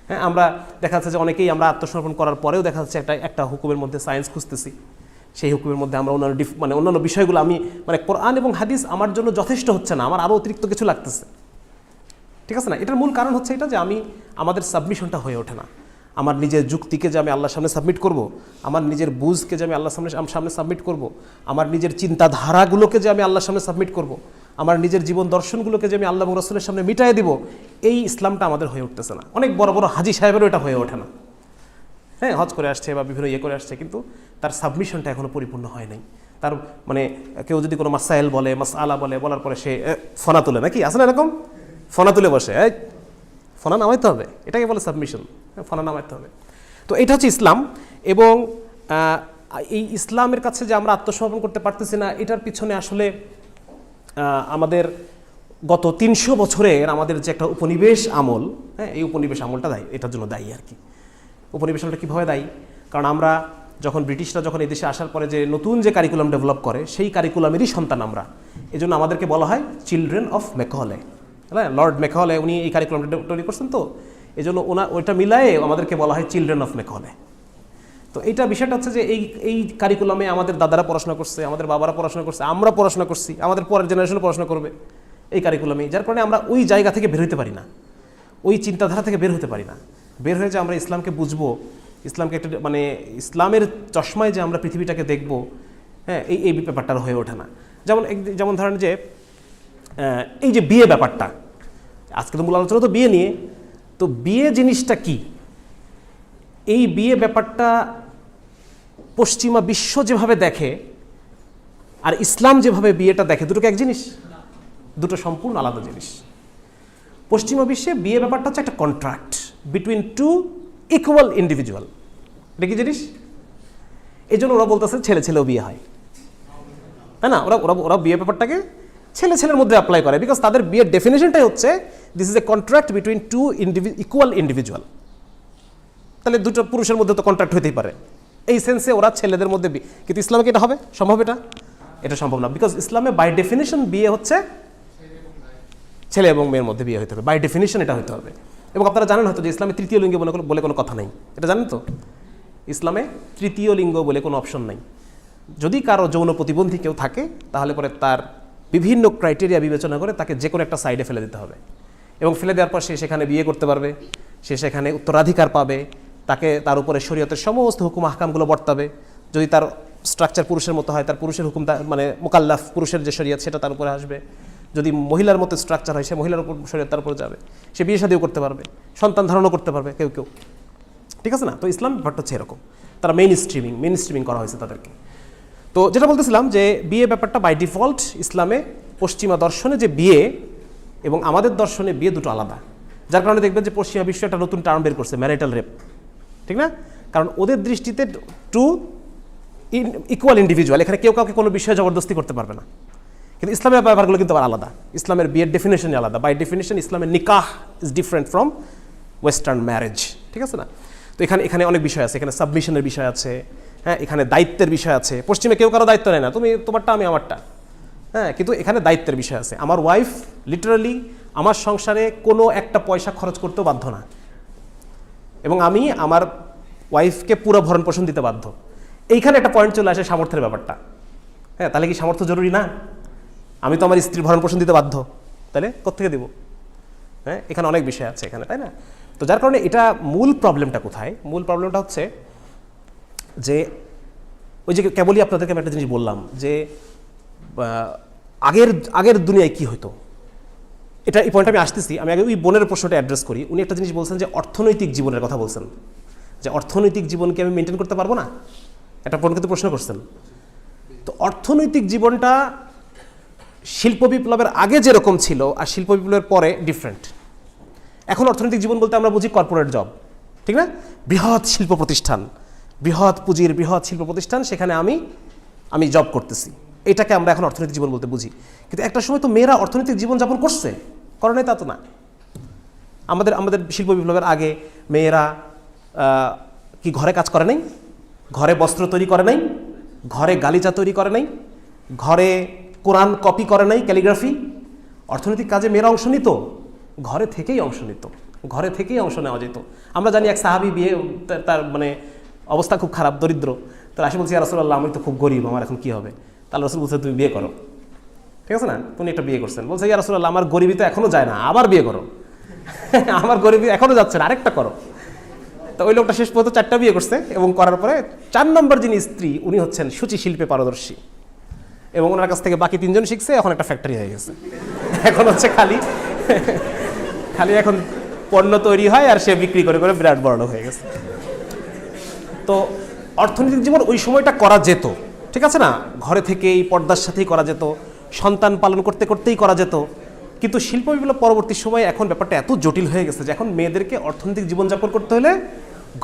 হ্যাঁ, আমরা দেখা যাচ্ছে যে অনেকেই আমরা আত্মসমর্পণ করার পরেও দেখা যাচ্ছে একটা হুকুমের মধ্যে সায়েন্স খুঁজতেছি, সেই হুকুমের মধ্যে আমরা অন্যান্য মানে অন্যান্য বিষয়গুলো আমি মানে কোরআন এবং হাদিস আমার জন্য যথেষ্ট হচ্ছে না, আমার আরও অতিরিক্ত কিছু লাগতেছে। ঠিক আছে না? এটার মূল কারণ হচ্ছে এটা যে আমাদের সাবমিশনটা হয়ে ওঠে না। আমার নিজের যুক্তিকে যে আমি আল্লাহর সামনে সাবমিট করব, আমার নিজের বুঝকে যে আমি আল্লাহর সামনে সাবমিট করব, আমার নিজের চিন্তাধারাগুলোকে যে আমি আল্লাহর সামনে সাবমিট করব, আমার নিজের জীবন দর্শনগুলোকে যে আমি আল্লাহ এবং রাসূলের সামনে মিটাই দিব, এই ইসলামটা আমাদের হয়ে উঠতেছে না। অনেক বড় বড় হাজি সাহেবেরও এটা হয়ে ওঠে না। হ্যাঁ, হজ করে আসছে বা বিভিন্ন করে আসছে, কিন্তু তার সাবমিশনটা এখনো পরিপূর্ণ হয় নাই। তার মানে কেউ যদি কোনো মাসাইল বলে, মাসআলা বলে, বলার পরে সে ফনা তুলে, নাকি আছে না এরকম, ফনা তুলে বসে, ফনা নামাইতে হবে, এটাকে বলে সাবমিশন, ফনা নামাইতে হবে। তো এটা হচ্ছে ইসলাম। এবং এই ইসলামের কাছে যে আমরা আত্মসমর্পণ করতে পারতেছি না, এটার পিছনে আসলে আমাদের গত 300 বছরের আমাদের যে একটা উপনিবেশ আমল, হ্যাঁ, এই উপনিবেশ আমলটা দায়ী, এটার জন্য দায়ী আর কি। উপনিবেশ আমলটা কীভাবে দায়ী? কারণ আমরা যখন ব্রিটিশরা যখন এই দেশে আসার পরে যে নতুন যে কারিকুলাম ডেভেলপ করে, সেই কারিকুলামেরই সন্তান আমরা। এই জন্য আমাদেরকে বলা হয় চিলড্রেন অফ ম্যাকহলে। হ্যাঁ, লর্ড ম্যাকহলে উনি এই কারিকুলামটা তৈরি করছেন, তো এই জন্য ওইটা মিলায়ে আমাদেরকে বলা হয় চিলড্রেন অফ ম্যাকহলে। তো এইটা বিষয়টা হচ্ছে যে এই কারিকুলামে আমাদের দাদারা পড়াশোনা করছে, আমাদের বাবারা পড়াশোনা করছে, আমরা পড়াশোনা করছি, আমাদের পরের জেনারেশনও পড়াশোনা করবে এই কারিকুলামে, যার কারণে আমরা ওই জায়গা থেকে বের হতে পারি না, ওই চিন্তাধারা থেকে বের হতে পারি না। বের হয়ে যে আমরা ইসলামকে বুঝবো, ইসলামকে একটা মানে ইসলামের চশমায় যে আমরা পৃথিবীটাকে দেখবো, হ্যাঁ, এই ব্যাপারটা হয়ে ওঠে না। যেমন ধরেন যে এই যে বিয়ে ব্যাপারটা, আজকে তো মূল আলোচনা তো বিয়ে নিয়ে। তো বিয়ে জিনিসটা কি? এই বিয়ে ব্যাপারটা পশ্চিমা বিশ্ব যেভাবে দেখে আর ইসলাম যেভাবে বিয়েটা দেখে, দুটোকে এক জিনিস? দুটো সম্পূর্ণ আলাদা জিনিস। পশ্চিমা বিশ্বে বিয়ে ব্যাপারটা হচ্ছে একটা contract between two equal individual. এটা কি জিনিস? এই জন্য ওরা বলতেছে ছেলে ছেলেও বিয়ে হয়, তাই না? ওরা বিয়ে ব্যাপারটাকে ছেলে ছেলের মধ্যে অ্যাপ্লাই করে, বিকজ তাদের বিয়ের ডেফিনেশনটাই হচ্ছে this is a contract between two equal individual. তাহলে দুটো পুরুষের মধ্যে তো কন্ট্রাক্ট হতেই পারে, এই সেন্সে ওরা ছেলেদের মধ্যে বিয়ে। কিন্তু ইসলামে কি এটা হবে সম্ভব? এটা সম্ভব না, বিকজ ইসলামে বাই ডেফিনেশন বিয়ে হচ্ছে ছেলে এবং মেয়ের মধ্যে বিয়ে হতে হবে, বাই ডেফিনেশন এটা হতে হবে। এবং আপনারা জানেন হয়তো যে ইসলামে তৃতীয় লিঙ্গ বলে কোনো কথা নেই, এটা জানেন তো? ইসলামে তৃতীয় লিঙ্গ বলে কোনো অপশন নাই। যদি কারো যৌন প্রতিবন্ধী কেউ থাকে, তাহলে পরে তার বিভিন্ন ক্রাইটেরিয়া বিবেচনা করে তাকে যে কোনো একটা সাইডে ফেলে দিতে হবে, এবং ফেলে দেওয়ার পর সে সেখানে বিয়ে করতে পারবে, সে সেখানে উত্তরাধিকার পাবে, তার উপরে শরীয়তের সমস্ত হুকুম আহকামগুলো বর্তাবে। যদি তার স্ট্রাকচার পুরুষের মতো হয়, তার পুরুষের হুকুম মানে মোকাল্লাফ, পুরুষের যে শরীয়ত সেটা তার উপরে আসবে। যদি মহিলার মতো স্ট্রাকচার হয়, সে মহিলার উপর শরীয়ত তার উপরে যাবে, সে বিয়ে শাদীও করতে পারবে, সন্তান ধারণও করতে পারবে কেউ কেউ। ঠিক আছে না? তো ইসলাম ব্যাপারটা হচ্ছে এরকম, তারা মেইন স্ট্রিমিং করা হয়েছে তাদেরকে। তো যেটা বলতেছিলাম যে বিয়ে ব্যাপারটা বাই ডিফল্ট ইসলামে, পশ্চিমা দর্শনে যে বিয়ে এবং আমাদের দর্শনে বিয়ে দুটো আলাদা। যার কারণে দেখবেন যে পশ্চিমা বিশ্ব একটা নতুন টার্ম বের করছে, ম্যারিটাল রেপ, ঠিক না? কারণ ওদের দৃষ্টিতে টু ইকুয়াল ইন্ডিভিজুয়াল, এখানে কেউ কাউকে কোনো বিষয়ে জবরদস্তি করতে পারবে না। কিন্তু ইসলামের ব্যাপারগুলো কিন্তু আবার আলাদা, ইসলামের বিয়ের ডেফিনেশনই আলাদা। বাই ডেফিনেশন ইসলামের নিকাহ is different from western marriage, ঠিক আছে না? তো এখানে অনেক বিষয় আছে, এখানে সাবমিশনের বিষয় আছে, হ্যাঁ, এখানে দায়িত্বের বিষয় আছে। পশ্চিমে কেউ কারো দায়িত্ব নেয় না, তুমি তোমারটা আমি আমারটা, হ্যাঁ, কিন্তু এখানে দায়িত্বের বিষয় আছে। আমার ওয়াইফ লিটারালি আমার সংসারে কোনো একটা পয়সা খরচ করতেও বাধ্য না, এবং আমি আমার ওয়াইফকে পুরো ভরণ পোষণ দিতে বাধ্য। এইখানে একটা পয়েন্ট চলে আসে সামর্থ্যের ব্যাপারটা। হ্যাঁ, তাহলে কি সামর্থ্য জরুরি না? আমি তো আমার স্ত্রীর ভরণ পোষণ দিতে বাধ্য, তাহলে কোত্থেকে দেবো? হ্যাঁ, এখানে অনেক বিষয় আছে এখানে, তাই না? তো যার কারণে এটা মূল প্রবলেমটা কোথায়? মূল প্রবলেমটা হচ্ছে যে ওই যে কেবলই আপনাদেরকে আমি একটা জিনিস বললাম যে আগের দুনিয়ায় কি হতো, এটা এই পয়েন্টটা আমি আসতেছি। আমি আগে ওই বোনের প্রশ্নটা অ্যাড্রেস করি। উনি একটা জিনিস বলছেন যে অর্থনৈতিক জীবনের কথা বলছেন, যে অর্থনৈতিক জীবনকে আমি মেনটেন করতে পারবো না, একটা বোনকে তো প্রশ্ন করছেন। তো অর্থনৈতিক জীবনটা শিল্প বিপ্লবের আগে যেরকম ছিল আর শিল্প বিপ্লবের পরে ডিফারেন্ট। এখন অর্থনৈতিক জীবন বলতে আমরা বুঝি কর্পোরেট জব, ঠিক না? বৃহৎ শিল্প প্রতিষ্ঠান, বৃহৎ পুঁজির বৃহৎ শিল্প প্রতিষ্ঠান, সেখানে আমি জব করতেছি, এটাকে আমরা এখন অর্থনৈতিক জীবন বলতে বুঝি। কিন্তু একটা সময় তো মেয়েরা অর্থনৈতিক জীবন যাপন করছে, করে নাই তা তো না। আমাদের শিল্প বিপ্লবের আগে মেয়েরা কি ঘরে কাজ করে নাই? ঘরে বস্ত্র তৈরি করে নাই? ঘরে গালিচা তৈরি করে নাই? ঘরে কোরআন কপি করে নাই, ক্যালিগ্রাফি? অর্থনৈতিক কাজে মেয়েরা অংশ নিত, ঘরে থেকেই অংশ নিত, ঘরে থেকেই অংশ নেওয়া যেত। আমরা জানি এক সাহাবী বিয়ে, তার মানে অবস্থা খুব খারাপ, দরিদ্র, তো আসি বলছি রাসূলুল্লাহ আমি তো খুব গরিব, আমার এখন কি হবে? তাহলে রাসূল বলছে তুমি বিয়ে করো, ঠিক আছে না? তুমি একটা বিয়ে করছেন, বলছে ইয়া রাসূলুল্লাহ আমার গরিবী তো এখনো যায় না, আবার বিয়ে করো। আমার গরিবী এখনো যাচ্ছে না, আরেকটা করো। তো ওই লোকটা শেষ পর্যন্ত 4টা বিয়ে করছে এবং করার পরে 4 নম্বর যিনি স্ত্রী উনি হচ্ছেন সূচি শিল্পে পারদর্শী এবং ওনার কাছ থেকে বাকি 3জন শিখছে, এখন একটা ফ্যাক্টরি হয়ে গেছে। এখন হচ্ছে খালি এখন পণ্য তৈরি হয় আর সে বিক্রি করে করে বিরাট বড় হয়ে গেছে। তো অর্থনৈতিক জীবন ওই সময়টা করা যেত, ঠিক আছে না? ঘরে থেকেই পর্দার সাথেই করা যেত, সন্তান পালন করতে করতেই করা যেত। কিন্তু শিল্প বিপ্লব পরবর্তী সময়ে এখন ব্যাপারটা এত জটিল হয়ে গেছে যে এখন মেয়েদেরকে অর্থনৈতিক জীবনযাপন করতে হলে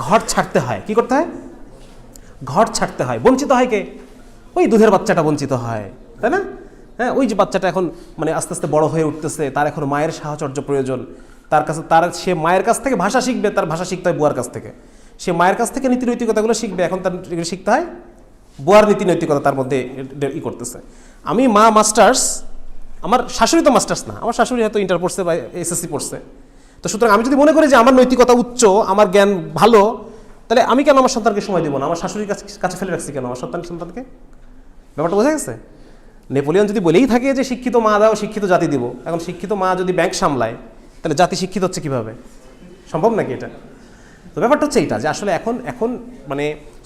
ঘর ছাড়তে হয়। কি করতে হয়? ঘর ছাড়তে হয়। বঞ্চিত হয় কে? ওই দুধের বাচ্চাটা বঞ্চিত হয়, তাই না? হ্যাঁ, ওই যে বাচ্চাটা এখন মানে আস্তে আস্তে বড় হয়ে উঠতেছে, তার এখন মায়ের সাহচর্য প্রয়োজন, সে মায়ের কাছ থেকে ভাষা শিখবে, তার ভাষা শিখতে হয় বুয়ার কাছ থেকে। সে মায়ের কাছ থেকে নীতি নৈতিকতাগুলো শিখবে, এখন তার শিখতে হয় বুয়ার নীতি নৈতিকতা তার মধ্যে করতেছে। আমি মাস্টার্স, আমার শাশুড়ি তো মাস্টার্স না, আমার শাশুড়ি হয়তো ইন্টার পড়ছে বা এসএসসি পড়ছে। তো সুতরাং আমি যদি মনে করি যে আমার নৈতিকতা উচ্চ, আমার জ্ঞান ভালো, তাহলে আমি কেন আমার সন্তানকে সময় দেবো না? আমার শাশুড়ির কাছে ফেলে রাখছি কেন আমার সন্তানকে? ব্যাপারটা বোঝা গেছে? নেপোলিয়ন যদি বলেই থাকে যে শিক্ষিত মা দাও শিক্ষিত জাতি দিব, এখন শিক্ষিত মা যদি ব্যাংক সামলায় তাহলে জাতি শিক্ষিত হচ্ছে কিভাবে? সম্ভব নাকি এটা? তো ব্যাপারটা হচ্ছে এইটা যে আসলে এখন মানে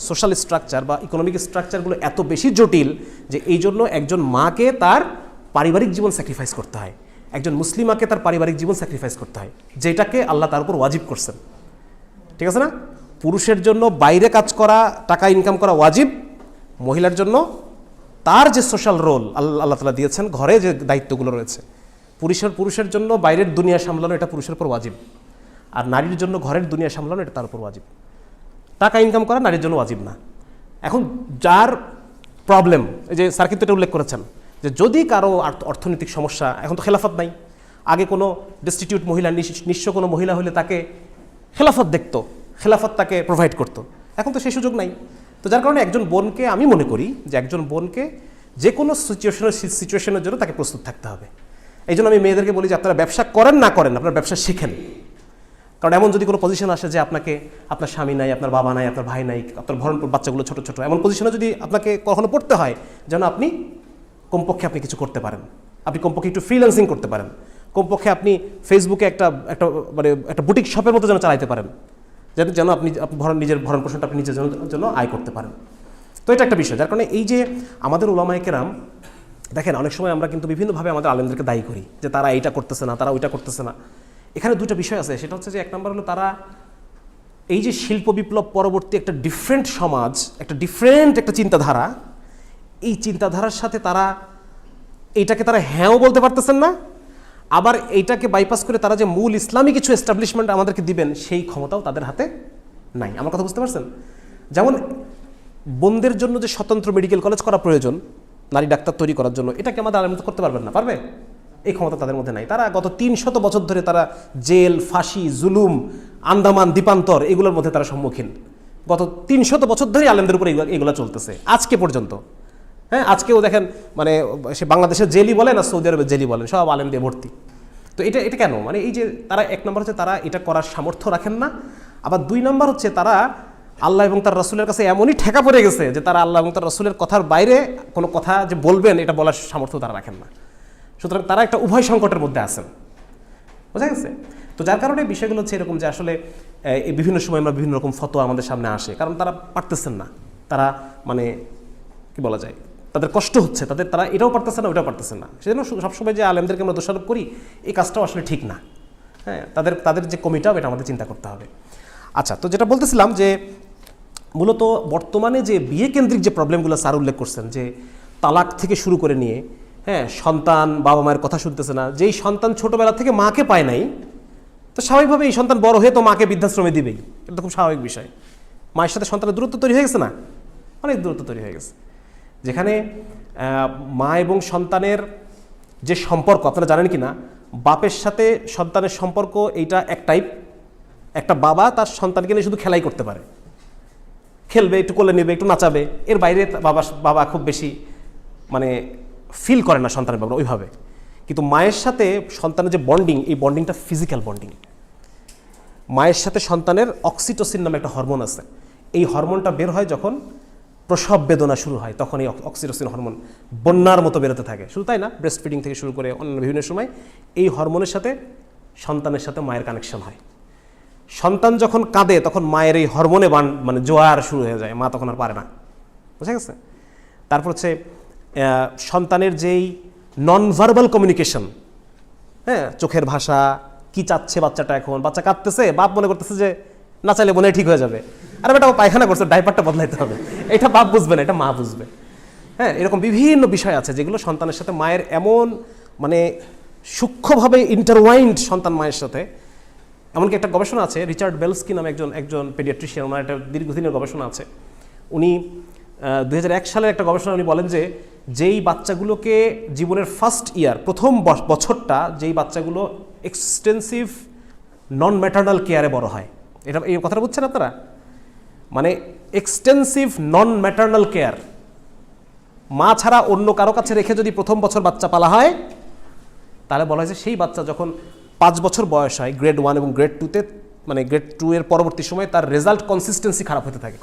সোশ্যাল স্ট্রাকচার বা ইকোনমিক স্ট্রাকচারগুলো এত বেশি জটিল যে এই জন্য একজন মাকে তার পারিবারিক জীবন স্যাক্রিফাইস করতে হয়, একজন মুসলিমাকে তার পারিবারিক জীবন স্যাক্রিফাইস করতে হয়, যেটাকে আল্লাহ তার উপর ওয়াজিব করছেন, ঠিক আছে না? পুরুষের জন্য বাইরে কাজ করা, টাকা ইনকাম করা ওয়াজিব, মহিলার জন্য তার যে সোশ্যাল রোল আল্লাহ তাআলা দিয়েছেন, ঘরে যে দায়িত্বগুলো রয়েছে, পুরুষের জন্য বাইরের দুনিয়া সামলানো এটা পুরুষের উপর ওয়াজিব, আর নারীর জন্য ঘরের দুনিয়া সামলানো এটা তার উপর ওয়াজিব। টাকা ইনকাম করা নারীর জন্য ওয়াজিব না। এখন যার প্রবলেম, এই যে স্যার কিন্তু এটা উল্লেখ করেছেন যে যদি কারো অর্থনৈতিক সমস্যা, এখন তো খেলাফত নাই, আগে কোনো ডেস্টিটিউট মহিলা, নিঃস্ব কোনো মহিলা হলে তাকে খেলাফত দেখতো, খেলাফত তাকে প্রোভাইড করতো, এখন তো সেই সুযোগ নাই। তো যার কারণে একজন বোনকে, আমি মনে করি যে একজন বোনকে যে কোনো সিচুয়েশনের জন্য তাকে প্রস্তুত থাকতে হবে। এই জন্য আমি মেয়েদেরকে বলি যে আপনারা ব্যবসা করেন না করেন, আপনারা ব্যবসা শিখেন। কারণ এমন যদি কোনো পজিশন আসে যে আপনাকে, আপনার স্বামী নাই, আপনার বাবা নাই, আপনার ভাই নাই, আপনার ভরণপুর বাচ্চাগুলো ছোটো ছোটো, এমন পজিশনে যদি আপনাকে কখনো পড়তে হয় যেন আপনি কমপক্ষে আপনি কিছু করতে পারেন, আপনি কমপক্ষে একটু ফ্রিল্যান্সিং করতে পারেন, কমপক্ষে আপনি ফেসবুকে একটা মানে একটা বুটিক শপের মতো যেন চালাইতে পারেন, যেন আপনি নিজের ভরণ পোষণটা আপনি নিজের জন্য আয় করতে পারেন। তো এটা একটা বিষয়। যার কারণে এই যে আমাদের উলামায়ে কেরাম, দেখেন অনেক সময় আমরা কিন্তু বিভিন্নভাবে আমাদের আলেমদেরকে দায়ী করি যে তারা এইটা করতেছে না, তারা ওইটা করতেছে না। এখানে দুটো বিষয় আছে, সেটা হচ্ছে যে এক নম্বর হলো তারা এই যে শিল্প বিপ্লব পরবর্তী একটা ডিফারেন্ট সমাজ, একটা ডিফারেন্ট একটা চিন্তাধারা, এই চিন্তাধারার সাথে তারা এইটাকে তারা হ্যাঁও বলতে পারতেছেন না, আবার এইটাকে বাইপাস করে তারা যে মূল ইসলামী কিছু এস্টাবলিশমেন্ট আমাদেরকে দিবেন সেই ক্ষমতাও তাদের হাতে নাই। আমার কথা বুঝতে পারছেন? যেমন বোনদের জন্য যে স্বতন্ত্র মেডিকেল কলেজ করা প্রয়োজন নারী ডাক্তার তৈরি করার জন্য, এটাকে আমাদের আলেম করতে পারবেন না, পারবে? এই ক্ষমতা তাদের মধ্যে নাই। তারা গত 300 বছর ধরে তারা জেল, ফাঁসি, জুলুম, আন্দামান, দ্বীপান্তর এগুলোর মধ্যে তারা সম্মুখীন। গত 300 বছর ধরে আলেমদের উপর এগুলো চলতেছে আজকে পর্যন্ত। হ্যাঁ, আজকেও দেখেন মানে সে বাংলাদেশের জেলই বলেন আর সৌদি আরবের জেলই বলেন, সব আলেম দিয়ে ভর্তি। তো এটা কেন? মানে এই যে তারা, এক নম্বর হচ্ছে তারা এটা করার সামর্থ্য রাখেন না, আবার 2 নম্বর হচ্ছে তারা আল্লাহ এবং তার রাসূলের কাছে এমনই ঠেকা পড়ে গেছে যে তারা আল্লাহ এবং তার রাসূলের কথার বাইরে কোনো কথা যে বলবেন এটা বলার সামর্থ্য তারা রাখেন না। সুতরাং তারা একটা উভয় সংকটের মধ্যে আছেন, বোঝা গেছে? তো যার কারণে বিষয়গুলো হচ্ছে এরকম যে আসলে এই বিভিন্ন সময় আমরা বিভিন্ন রকম ফতোয়া আমাদের সামনে আসে, কারণ তারা পারতেছেন না, তারা মানে কি বলা যায়, তাদের কষ্ট হচ্ছে, তারা এটাও পারতেছে না ওটাও পারতেছে না। সেজন্য সবসময় যে আলেমদেরকে আমরা দোষারোপ করি এই কাজটাও আসলে ঠিক না। হ্যাঁ, তাদের যে কমিটাও এটা আমাদের চিন্তা করতে হবে। আচ্ছা, তো যেটা বলতেছিলাম যে মূলত বর্তমানে যে বিয়ে কেন্দ্রিক যে প্রবলেমগুলো স্যার উল্লেখ করছেন, যে তালাক থেকে শুরু করে নিয়ে, হ্যাঁ, সন্তান বাবা মায়ের কথা শুনতেছে না, যেই সন্তান ছোটোবেলা থেকে মাকে পায় নাই, তো স্বাভাবিকভাবে এই সন্তান বড় হয়ে তো মাকে বৃদ্ধাশ্রমে দিবেই, এটা তো খুব স্বাভাবিক বিষয়। মায়ের সাথে সন্তানের দূরত্ব তৈরি হয়ে গেছে না? অনেক দূরত্ব তৈরি হয়ে গেছে, যেখানে মা এবং সন্তানের যে সম্পর্ক, আপনারা জানেন কি না, বাপের সাথে সন্তানের সম্পর্ক এইটা এক টাইপ। একটা বাবা তার সন্তানকে নিয়ে শুধু খেলাই করতে পারে, খেলবে, একটু কোলে নেবে, একটু নাচাবে, এর বাইরে বাবা খুব বেশি মানে ফিল করে না সন্তানের ব্যাপারে ওইভাবে। কিন্তু মায়ের সাথে সন্তানের যে বন্ডিং, এই বন্ডিংটা ফিজিক্যাল বন্ডিং। মায়ের সাথে সন্তানের অক্সিটোসিন নামে একটা হরমোন আছে, এই হরমোনটা বের হয় যখন প্রসব বেদনা শুরু হয়, তখন এই অক্সিটোসিন হরমোন বন্যার মতো বেরোতে থাকে। শুধু তাই না, ব্রেস্ট ফিডিং থেকে শুরু করে অন্যান্য বিভিন্ন সময় এই হরমোনের সাথে সন্তানের সাথে মায়ের কানেকশন হয়। সন্তান যখন কাঁদে তখন মায়ের এই হরমোনে মানে জোয়ার শুরু হয়ে যায়, মা তখন আর পারে না, বুঝা গেছে? তারপর হচ্ছে সন্তানের যেই নন ভার্বাল কমিউনিকেশন, হ্যাঁ, চোখের ভাষা, কি চাচ্ছে বাচ্চাটা, এখন বাচ্চা কাঁদতেছে, বাপ মনে করতেছে যে না চাইলে মনে ঠিক হয়ে যাবে, আরে বেটা ও পায়খানা করছে, ডাইপারটা বদলাইতে হবে, এটা বাপ বুঝবে না, এটা মা বুঝবে। হ্যাঁ, এরকম বিভিন্ন বিষয় আছে যেগুলো সন্তানের সাথে মায়ের এমন মানে সূক্ষ্মভাবে ইন্টারওয়াইন্ড সন্তান মায়ের সাথে। এমনকি একটা গবেষণা আছে, রিচার্ড বেলস্কি নামে একজন পেডিয়াট্রিশিয়ান, ওনার একটা দীর্ঘদিনের গবেষণা আছে। উনি 2001 সালের একটা গবেষণা উনি বলেন যে যেই বাচ্চাগুলোকে জীবনের ফার্স্ট ইয়ার, প্রথম বছরটা যেই বাচ্চাগুলো এক্সটেন্সিভ নন ম্যাটার্নাল কেয়ারে বড় হয়, এটা এই কথাটা বুঝছেন আপনারা? মানে এক্সটেন্সিভ নন ম্যাটার্নাল কেয়ার, মা ছাড়া অন্য কারো কাছে রেখে যদি প্রথম বছর বাচ্চা পালা হয়, তাহলে বলা হয় যে সেই বাচ্চা যখন 5 বছর বয়স হয়, গ্রেড 1 এবং গ্রেড 2-তে, মানে গ্রেড 2 এর পরবর্তী সময় তার রেজাল্ট কনসিস্টেন্সি খারাপ হতে থাকে,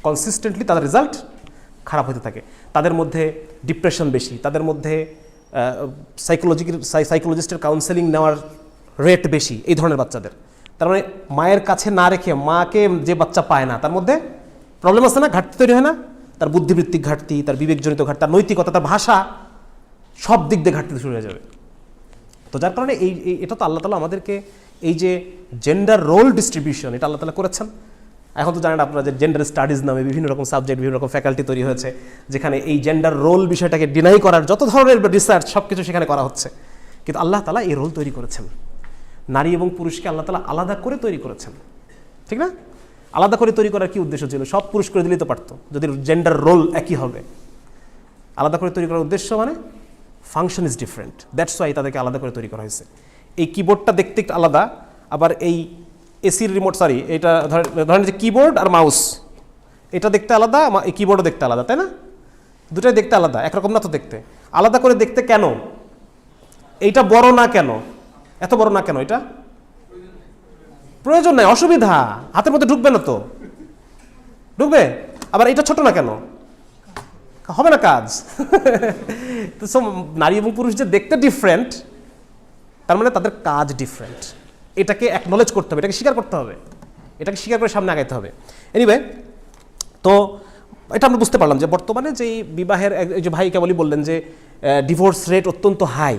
কনসিস্টেন্টলি তাদের রেজাল্ট খারাপ হতে থাকে। তাদের মধ্যে ডিপ্রেশন বেশি, তাদের মধ্যে সাইকোলজিস্টের কাউন্সেলিং নেওয়ার রেট বেশি এই ধরনের বাচ্চাদের। তার মানে মায়ের কাছে না রেখে মাকে যে বাচ্চা পায় না, তার মধ্যে প্রবলেম আছে না, ঘাটতি তৈরি হয় না? তার বুদ্ধিবৃত্তিক ঘাটতি, তার বিবেকজনিত ঘাটতি, তার নৈতিকতা, তার ভাষা, সব দিক দিয়ে ঘাটতি শুরু হয়ে যাবে। তো যার কারণে এটা তো আল্লাহ তাআলা আমাদেরকে এই যে জেন্ডার রোল ডিস্ট্রিবিউশন, এটা আল্লাহ তাআলা করেছেন। এখন তো জানেন আপনারা যে জেন্ডার স্টাডিজ নামে বিভিন্ন রকম সাবজেক্ট, বিভিন্ন রকম ফ্যাকাল্টি তৈরি হয়েছে, যেখানে এই জেন্ডার রোল বিষয়টাকে ডিনাই করার যত ধরনের রিসার্চ সব কিছু সেখানে করা হচ্ছে। কিন্তু আল্লাহ তাআলা এই রোল তৈরি করেছেন, নারী এবং পুরুষকে আল্লাহ তাআলা আলাদা করে তৈরি করেছেন, ঠিক না? আলাদা করে তৈরি করার কি উদ্দেশ্য ছিল? সব পুরুষ করে দিলেই তো পারতো, যদি জেন্ডার রোল একই হবে। আলাদা করে তৈরি করার উদ্দেশ্য মানে function is different, that's why তাদেরকে আলাদা করে তৈরি করা হয়েছে। এই কিবোর্ডটা দেখতে একটু আলাদা, আবার এই এসির রিমোট, এটা ধরেন যে কিবোর্ড আর মাউস, এটা দেখতে আলাদা, এই কিবোর্ডও দেখতে আলাদা, তাই না? দুটাই দেখতে আলাদা, একরকম না তো দেখতে। আলাদা করে দেখতে কেন? এইটা বড় না কেন, এত বড় না কেন? এটা প্রয়োজন নাই, অসুবিধা, হাতের মধ্যে ঢুকবে না তো, ঢুকবে। আবার এটা ছোট না কেন, হবে না কাজ। তো নারী এবং পুরুষ যে দেখতে ডিফারেন্ট, তার মানে তাদের কাজ ডিফারেন্ট। এটাকে অ্যাকনলেজ করতে হবে, এটাকে স্বীকার করতে হবে, এটাকে স্বীকার করে সামনে আগাইতে হবে। এনিওয়ে, তো এটা আমরা বুঝতে পারলাম যে বর্তমানে যে বিবাহের, এই যে ভাই কেবলই বললেন যে ডিভোর্স রেট অত্যন্ত হাই,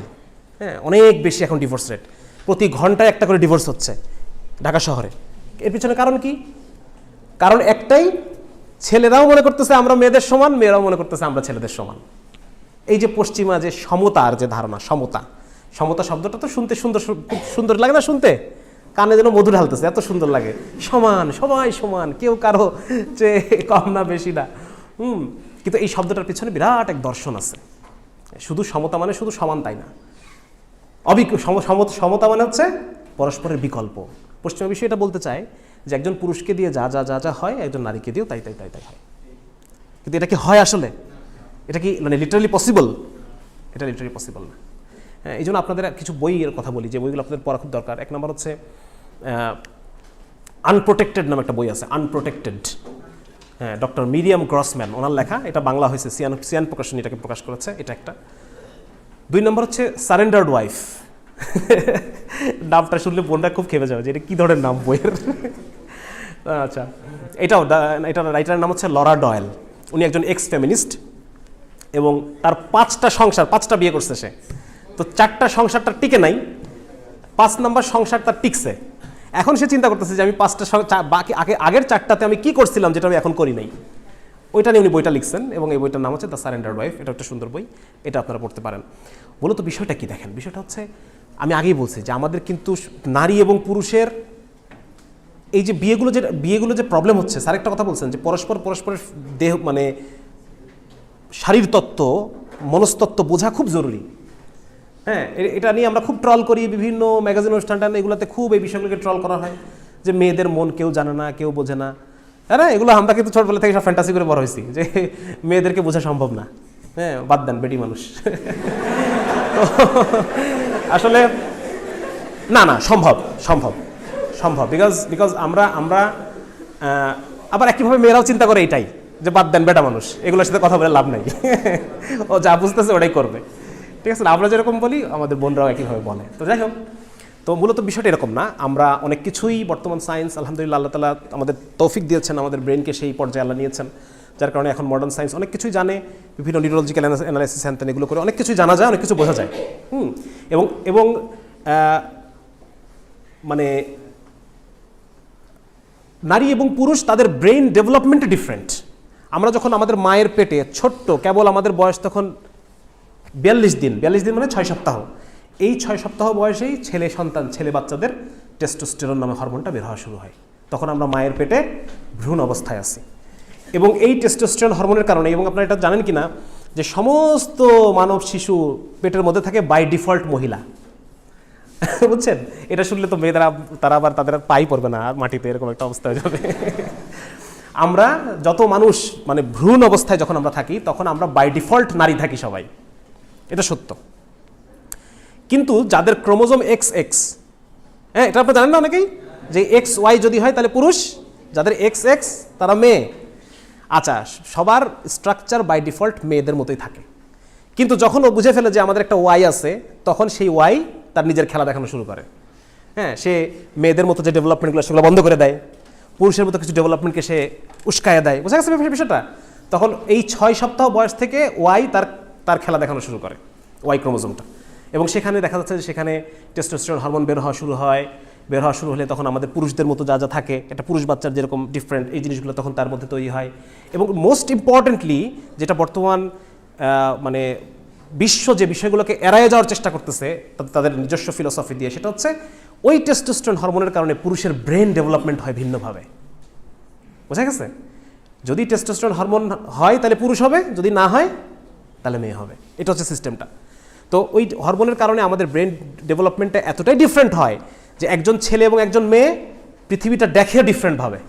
হ্যাঁ, অনেক বেশি এখন ডিভোর্স রেট, প্রতি ঘন্টায় একটা করে ডিভোর্স হচ্ছে ঢাকা শহরে। এর পিছনে কারণ কি? কারণ একটাই, ছেলেরাও মনে করতেছে আমরা মেয়েদের সমান, মেয়েরাও মনে করতেছে আমরা ছেলেদের সমান। এই যে পশ্চিমা যে সমতার যে ধারণা, সমতা শব্দটা তো শুনতে সুন্দর, খুব সুন্দর লাগে না শুনতে, কানে যেন মধু ঢালতেছে, এত সুন্দর লাগে। সমান, সবাই সমান, কেউ কারো যে কম না বেশি না। কিন্তু এই শব্দটার পিছনে বিরাট এক দর্শন আছে। শুধু সমতা মানে শুধু সমান তাই না, সমতা মানে হচ্ছে পরস্পরের বিকল্প। পশ্চিমা বিষয় এটা বলতে চায় যে একজন পুরুষকে দিয়ে যা যা যা যা হয়, একজন নারীকে দিয়েও তাই তাই তাই তাই হয়। কিন্তু এটা কি হয় আসলে? এটা কি মানে লিটারালি পসিবল? এটা লিটারালি পসিবল না। এই জন্য আপনাদের কিছু বইয়ের কথা বলি, যে বইগুলো আপনাদের পড়া খুব দরকার। এক নম্বর হচ্ছে আনপ্রোটেক্টেড নামে একটা বই আছে, আনপ্রোটেক্টেড, হ্যাঁ, ডক্টর মিরিয়াম গ্রসম্যান, ওনার লেখা, এটা বাংলা হয়েছে, সিয়ান প্রকাশনী এটাকে প্রকাশ করেছে, এটা একটা। 2 নম্বর হচ্ছে সারেন্ডার্ড ওয়াইফ। নামটা শুনলে বোনরা খুব খেপে যাবে যে এটা কী ধরনের নাম বইয়ের। আচ্ছা, এটা রাইটারের নাম হচ্ছে লরা ডয়েল। উনি একজন এক্স ফেমিনিস্ট এবং তার 5টা সংসার, 5টা বিয়ে করছে সে। তো 4টা সংসারটা টিকে নাই, 5 নম্বর সংসারটা টিকছে। এখন সে চিন্তা করতেছে যে আমি 5টা বাকি আগের 4টাতে আমি কি করছিলাম যেটা আমি এখন করি নাই। ওইটা নিয়ে উনি বইটা লিখছেন এবং এই বইটার নাম হচ্ছে দ্য সারেন্ডার্ড ওয়াইফ। এটা একটা সুন্দর বই, এটা আপনারা পড়তে পারেন। মূলত বিষয়টা কি দেখেন, বিষয়টা হচ্ছে আমি আগেই বলছি যে আমাদের কিন্তু নারী এবং পুরুষের এই যে বিয়েগুলো যে প্রবলেম হচ্ছে, স্যার একটা কথা বলছেন যে পরস্পরের দেহ মানে শারীর তত্ত্ব, মনস্তত্ত্ব বোঝা খুব জরুরি। হ্যাঁ, এটা নিয়ে আমরা খুব ট্রল করি, বিভিন্ন ম্যাগাজিন অনুষ্ঠান এগুলোতে খুব এই বিষয়গুলোকে ট্রল করা হয় যে মেয়েদের মন কেউ জানে না, কেউ বোঝে না। হ্যাঁ, এগুলো আমরা কিন্তু ছোটবেলা থেকে সব ফ্যান্টাসি করে বড় হয়েছি যে মেয়েদেরকে বোঝা সম্ভব না। হ্যাঁ, বাদ দেন, বেটি মানুষ। তো আসলে না, সম্ভব, বিকজ আবার একইভাবে মেয়েরাও চিন্তা করে এটাই, যে বাদ দেন বেটা মানুষ, এগুলোর সাথে কথা বলে লাভ নাই, ও যা বুঝতেছে ওটাই করবে। ঠিক আছে না, আমরা যেরকম বলি আমাদের বোনরাও একইভাবে বলে। তো যাই হোক, তো মূলত বিষয়টা এরকম না, আমরা অনেক কিছুই বর্তমান সায়েন্স আলহামদুলিল্লাহ আল্লাহ তাআলা আমাদের তৌফিক দিয়েছেন, আমাদের ব্রেনকে সেই পর্যায়ে আল্লাহ নিয়েছেন, যার কারণে এখন মডার্ন সায়েন্স অনেক কিছুই জানে, বিভিন্ন নিউরোলজিক্যাল অ্যানালাইসিস হ্যান এগুলো করে অনেক কিছু জানা যায়, অনেক কিছু বোঝা যায়। এবং এবং মানে নারী এবং পুরুষ তাদের ব্রেইন ডেভেলপমেন্ট ডিফারেন্ট। আমরা যখন আমাদের মায়ের পেটে ছোট্ট, কেবল আমাদের বয়স তখন 42 দিন, 42 দিন মানে 6 সপ্তাহ, এই 6 সপ্তাহ বয়সেই ছেলে বাচ্চাদের টেস্টোস্টেরন নামে হরমোনটা বের হওয়া শুরু হয়। তখন আমরা মায়ের পেটে ভ্রূণ অবস্থায় আছি, এবং এই টেস্টোস্টেরন হরমোনের কারণে, এবং আপনারা এটা জানেন কি না, যে সমস্ত মানব শিশু পেটের মধ্যে থাকে বাই ডিফল্ট মহিলা। বুঝছেন? এটা শুনলে তো মেয়েরা তারা আবার তাদের পাই পড়বে না আর মাটিতে, এরকম একটা অবস্থা হয়ে যাবে। আমরা যত মানুষ মানে ভ্রূণ অবস্থায় যখন আমরা থাকি, তখন আমরা বাই ডিফল্ট নারী থাকি সবাই, এটা সত্য। কিন্তু যাদের ক্রোমোজোম XX, হ্যাঁ এটা আপনারা জানেন না অনেকেই, যে XY যদি হয় তাহলে পুরুষ, যাদের XX তারা মেয়ে। আচ্ছা, সবার স্ট্রাকচার বাই ডিফল্ট মেয়েদের মতোই থাকে, কিন্তু যখন ও বুঝে ফেলে যে আমাদের একটা Y আছে, তখন সেই Y তার নিজের খেলা দেখানো শুরু করে। হ্যাঁ, সে মেয়েদের মতো যে ডেভেলপমেন্টগুলো সেগুলো বন্ধ করে দেয়, পুরুষের মতো কিছু ডেভেলপমেন্টকে সে উস্কায় দেয়। বোঝা গেছে বিষয়টা? তখন এই 6 সপ্তাহ বয়স থেকে Y তার খেলা দেখানো শুরু করে, Y ক্রোমোজোমটা, এবং সেখানে দেখা যাচ্ছে যে সেখানে টেস্টোস্টেরন হরমোন বের হওয়া শুরু হয়। বের হওয়া শুরু হলে তখন আমাদের পুরুষদের মতো যা যা থাকে, একটা পুরুষ বাচ্চার যেরকম ডিফারেন্ট, এই জিনিসগুলো তখন তার মধ্যে তৈরি হয়। এবং মোস্ট ইম্পর্টেন্টলি যেটা বর্তমান মানে বিশ্ব যে বিষয়গুলোকে এড়ায় যাওয়ার চেষ্টা করতেছে তাদের নিজস্ব ফিলোসফি দিয়ে, সেটা হচ্ছে ওই টেস্টোস্টেরন হরমোনের কারণে পুরুষের ব্রেন ডেভেলপমেন্ট হয় ভিন্নভাবে। বোঝা গেছে? যদি টেস্টোস্টেরন হরমোন হয় তাহলে পুরুষ হবে, যদি না হয় তাহলে মেয়ে হবে। এটা হচ্ছে সিস্টেমটা। তো ওই হরমোনের কারণে আমাদের ব্রেন ডেভেলপমেন্টটা এতটাই ডিফারেন্ট হয় যে একজন ছেলে এবং একজন মেয়ে পৃথিবীটা দেখে ডিফারেন্টভাবে।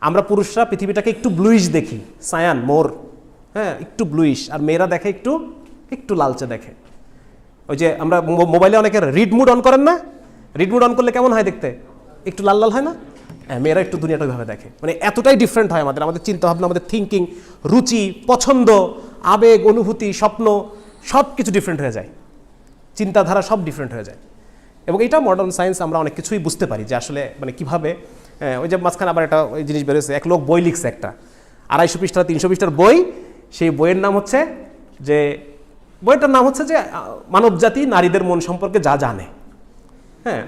আমরা পুরুষরা পৃথিবীটাকে একটু ব্লুইশ দেখি, সায়ান মোর, হ্যাঁ একটু ব্লুইশ, আর মেয়েরা দেখে একটু লালচে দেখে। ওই যে আমরা মোবাইলে অনেকের রিড মুড অন করেন না, রিড মুড অন করলে কেমন হয় দেখতে? একটু লাল লাল হয় না? হ্যাঁ, মেয়েরা একটু দুনিয়াটা ওইভাবে দেখে। মানে এতটাই ডিফারেন্ট হয় আমাদের চিন্তাভাবনা, আমাদের থিঙ্কিং, রুচি, পছন্দ, আবেগ, অনুভূতি, স্বপ্ন সব কিছু ডিফারেন্ট হয়ে যায়, চিন্তাধারা সব ডিফারেন্ট হয়ে যায়। এবং এটা মডার্ন সায়েন্স আমরা অনেক কিছুই বুঝতে পারি যে আসলে মানে কীভাবে। ওই যে মাঝখানে আবার একটা ওই জিনিস বেরোচ্ছে, এক লোক বই লিখছে, একটা 250 পৃষ্ঠা 300 পৃষ্ঠার বই। সেই বইয়ের নাম হচ্ছে যে মানবজাতি নারীদের মন সম্পর্কে যা জানে, হ্যাঁ,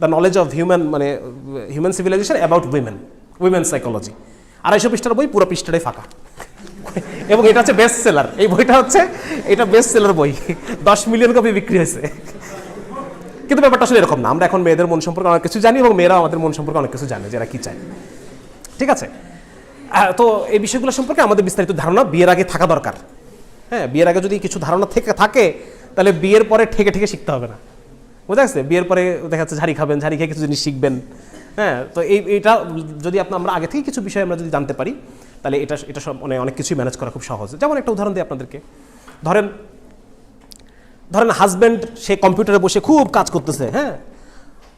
the knowledge of human civilisation about women psychology. 250 পৃষ্ঠার বই, পুরো পৃষ্ঠাটাই ফাঁকা। এবং এটা হচ্ছে বেস্ট সেলার, এই বইটা হচ্ছে এটা বেস্ট সেলার বই, 10 মিলিয়ন কপি বিক্রি হয়েছে। কিন্তু ব্যাপারটা আসলে এরকম না। আমরা এখন মেয়েদের মন সম্পর্কে অনেক কিছু জানি, এবং মেয়েরাও আমাদের মন সম্পর্কে অনেক কিছু জানে, যারা কি চায়। ঠিক আছে? তো এই বিষয়গুলো সম্পর্কে আমাদের বিস্তারিত ধারণা বিয়ের আগে থাকা দরকার। হ্যাঁ, বিয়ের আগে যদি কিছু ধারণা থাকে তাহলে বিয়ের পরে ঠেকে শিখতে হবে না। বুঝা গেছে? বিয়ের পরে দেখা যাচ্ছে ঝাড়ি খাবেন, ঝাড়ি খেয়ে কিছু জিনিস শিখবেন। হ্যাঁ, তো এইটা যদি আমরা আগে থেকে কিছু বিষয় আমরা যদি জানতে পারি, তাহলে এটা সব অনেক কিছুই ম্যানেজ করা খুব সহজ। যেমন একটা উদাহরণ দিই আপনাদেরকে। ধরেন হাজব্যান্ড সে কম্পিউটারে বসে খুব কাজ করতেছে, হ্যাঁ,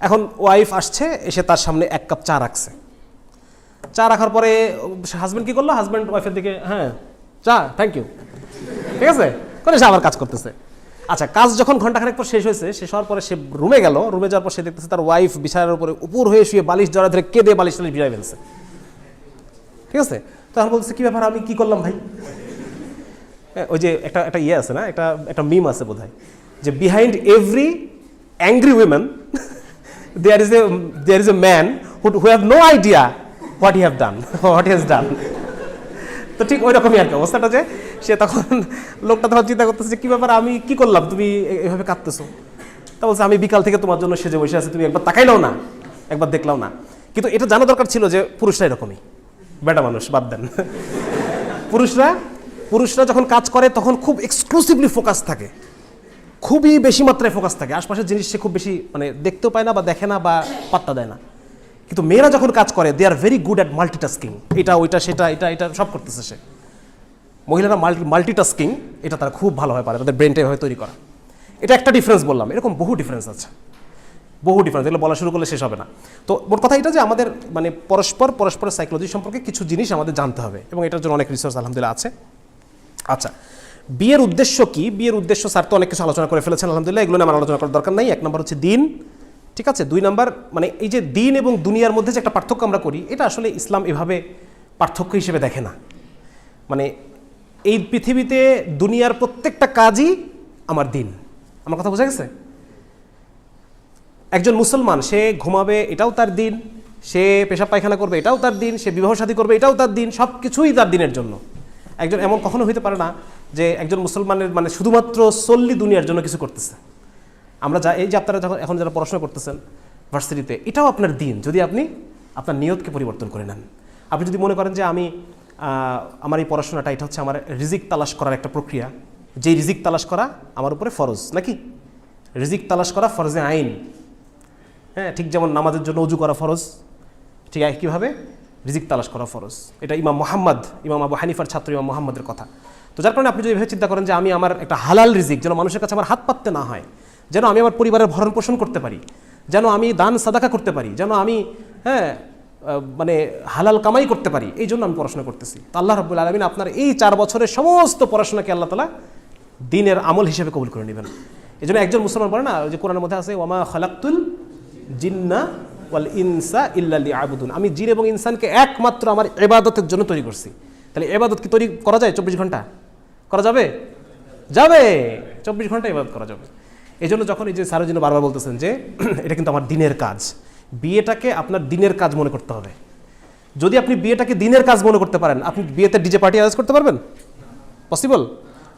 এখন ওয়াইফ আসছে, এসে তার সামনে 1 কাপ চা রাখছে। চা রাখার পরে হাজব্যান্ড কি করলো? হাজব্যান্ড ওয়াইফের দিকে, হ্যাঁ চা, থ্যাংক ইউ, ঠিক আছে, করে সে আবার কাজ করতেছে। আচ্ছা, কাজ যখন ঘন্টাখানেক পর শেষ হওয়ার পরে সে রুমে গেল। রুমে যাওয়ার পর সে দেখতেছে তার ওয়াইফ বিছানার উপরে উপর হয়ে শুয়ে বালিশ জড়া ধরে কেঁদে বালিশটা ভিড়াই ফেলছে। ঠিক আছে? তখন বলতেছে কি ব্যাপার, আমি কি করলাম ভাই? ওই যে একটা ইয়ে আছে না, একটা মিম আছে বোধহয়, যে behind every angry women there is a man who have no idea what he has done. তো ঠিক ওই রকমই আর কি অবস্থাটা, যে সে লোকটা তখন চিন্তা করতেছে যে কি ব্যাপার, আমি কি করলাম, তুমি এভাবে কাঁদতেছো? তা বলছে, আমি বিকাল থেকে তোমার জন্য সেজে বসে আছি, তুমি একবার তাকাইলাও না, একবার দেখলাও না। কিন্তু এটা জানা দরকার ছিল যে পুরুষরা এরকমই, বেটা মানুষ বাদ দেন। পুরুষরা যখন কাজ করে তখন খুব এক্সক্লুসিভলি ফোকাস থাকে, খুবই বেশি মাত্রায় ফোকাস থাকে। আশপাশের জিনিস সে খুব বেশি মানে দেখতেও পায় না, বা দেখে না, বা পাত্তা দেয় না। কিন্তু মেয়েরা যখন কাজ করে, they are very good at multitasking. এটা ওইটা সেটা এটা সব করতেছে সে। মহিলারা মাল্টিটাস্কিং এটা তারা খুব ভালোভাবে পারে, তাদের ব্রেনটা এভাবে তৈরি করা। এটা একটা ডিফারেন্স বললাম, এরকম বহু ডিফারেন্স আছে। বহু ডিফারেন্স, এগুলো বলা শুরু করলে শেষ হবে না। তো মোট কথা এটা যে আমাদের মানে পরস্পরের সাইকোলজি সম্পর্কে কিছু জিনিস আমাদের জানতে হবে, এবং এটার জন্য অনেক রিসোর্স আলহামদুলিল্লাহ আছে। আচ্ছা, বিয়ের উদ্দেশ্য কি? বিয়ের উদ্দেশ্য স্যার তো অনেক কিছু আলোচনা করে ফেলেছেন আলহামদুলিল্লাহ, এগুলো নিয়ে আমার আলোচনা করার দরকার নাই। 1 নম্বর হচ্ছে দিন, ঠিক আছে। 2 নম্বর মানে এই যে দিন এবং দুনিয়ার মধ্যে যে একটা পার্থক্য আমরা করি, এটা আসলে ইসলাম এভাবে পার্থক্য হিসেবে দেখে না। মানে এই পৃথিবীতে দুনিয়ার প্রত্যেকটা কাজই আমার দিন। আমার কথা বোঝা গেছে? একজন মুসলমান সে ঘুমাবে, এটাও তার দিন, সে পেশাব পায়খানা করবে, এটাও তার দিন, সে বিবাহ শাদী করবে, এটাও তার দিন, সব কিছুই তার দিনের জন্য। একজন এমন কখনো হইতে পারে না যে একজন মুসলমানের মানে শুধুমাত্র সল্লি দুনিয়ার জন্য কিছু করতেছে। আমরা এই যে আপনারা যখন এখন যারা পড়াশোনা করতেছেন ভার্সিটিতে, এটাও আপনার দিন যদি আপনি আপনার নিয়তকে পরিবর্তন করে নেন। আপনি যদি মনে করেন যে আমার এই পড়াশোনাটা এটা হচ্ছে আমার রিজিক তালাশ করার একটা প্রক্রিয়া, যেই রিজিক তালাশ করা আমার উপরে ফরজ, নাকি রিজিক তালাশ করা ফরজে আইন, হ্যাঁ, ঠিক যেমন নামাজের জন্য উজু করা ফরজ, ঠিক একইভাবে রিজিক তালাশ করা ফরজ। এটা ইমাম আবু হানিফার ছাত্র ইমাম মুহাম্মদের কথা। তো যার কারণে আপনি যদি এভাবে চিন্তা করেন যে আমি আমার একটা হালাল রিজিক যেন মানুষের কাছে আমার হাত পাততে না হয়, যেন আমি আমার পরিবারের ভরণ পোষণ করতে পারি, যেন আমি দান সাদাকা করতে পারি, যেন আমি মানে হালাল কামাই করতে পারি, এই জন্য আমি পড়াশোনা করতেছি। তো আল্লাহ রাব্বুল আলামিন আপনার এই 4 বছরের সমস্ত পড়াশোনাকে আল্লাহ তাআলা দিনের আমল হিসেবে কবুল করে নেবেন। এই জন্য একজন মুসলমান বলে না, ওই যে কোরআনের মধ্যে আছে ওয়ামা খালাকতুল জিন্না ওয়াল ইনসা ইল্লা লিয়াবুদুন, আমি জিন এবং ইনসানকে একমাত্র আমার ইবাদতের জন্য তৈরি করছি। তাহলে ইবাদত কি তৈরি করা যায় 24 ঘন্টা? করা যাবে? 24 ঘন্টা ইবাদত করা যাবে। এই জন্য যখন এই যে স্যারের জন্য বারবার বলতেছেন যে এটা কিন্তু আমার দিনের কাজ, বিয়েটাকে আপনার দিনের কাজ মনে করতে হবে। যদি আপনি বিয়েটাকে দিনের কাজ মনে করতে পারেন, আপনি বিয়েতে ডিজে পার্টি অ্যারেঞ্জ করতে পারবেন? পসিবল?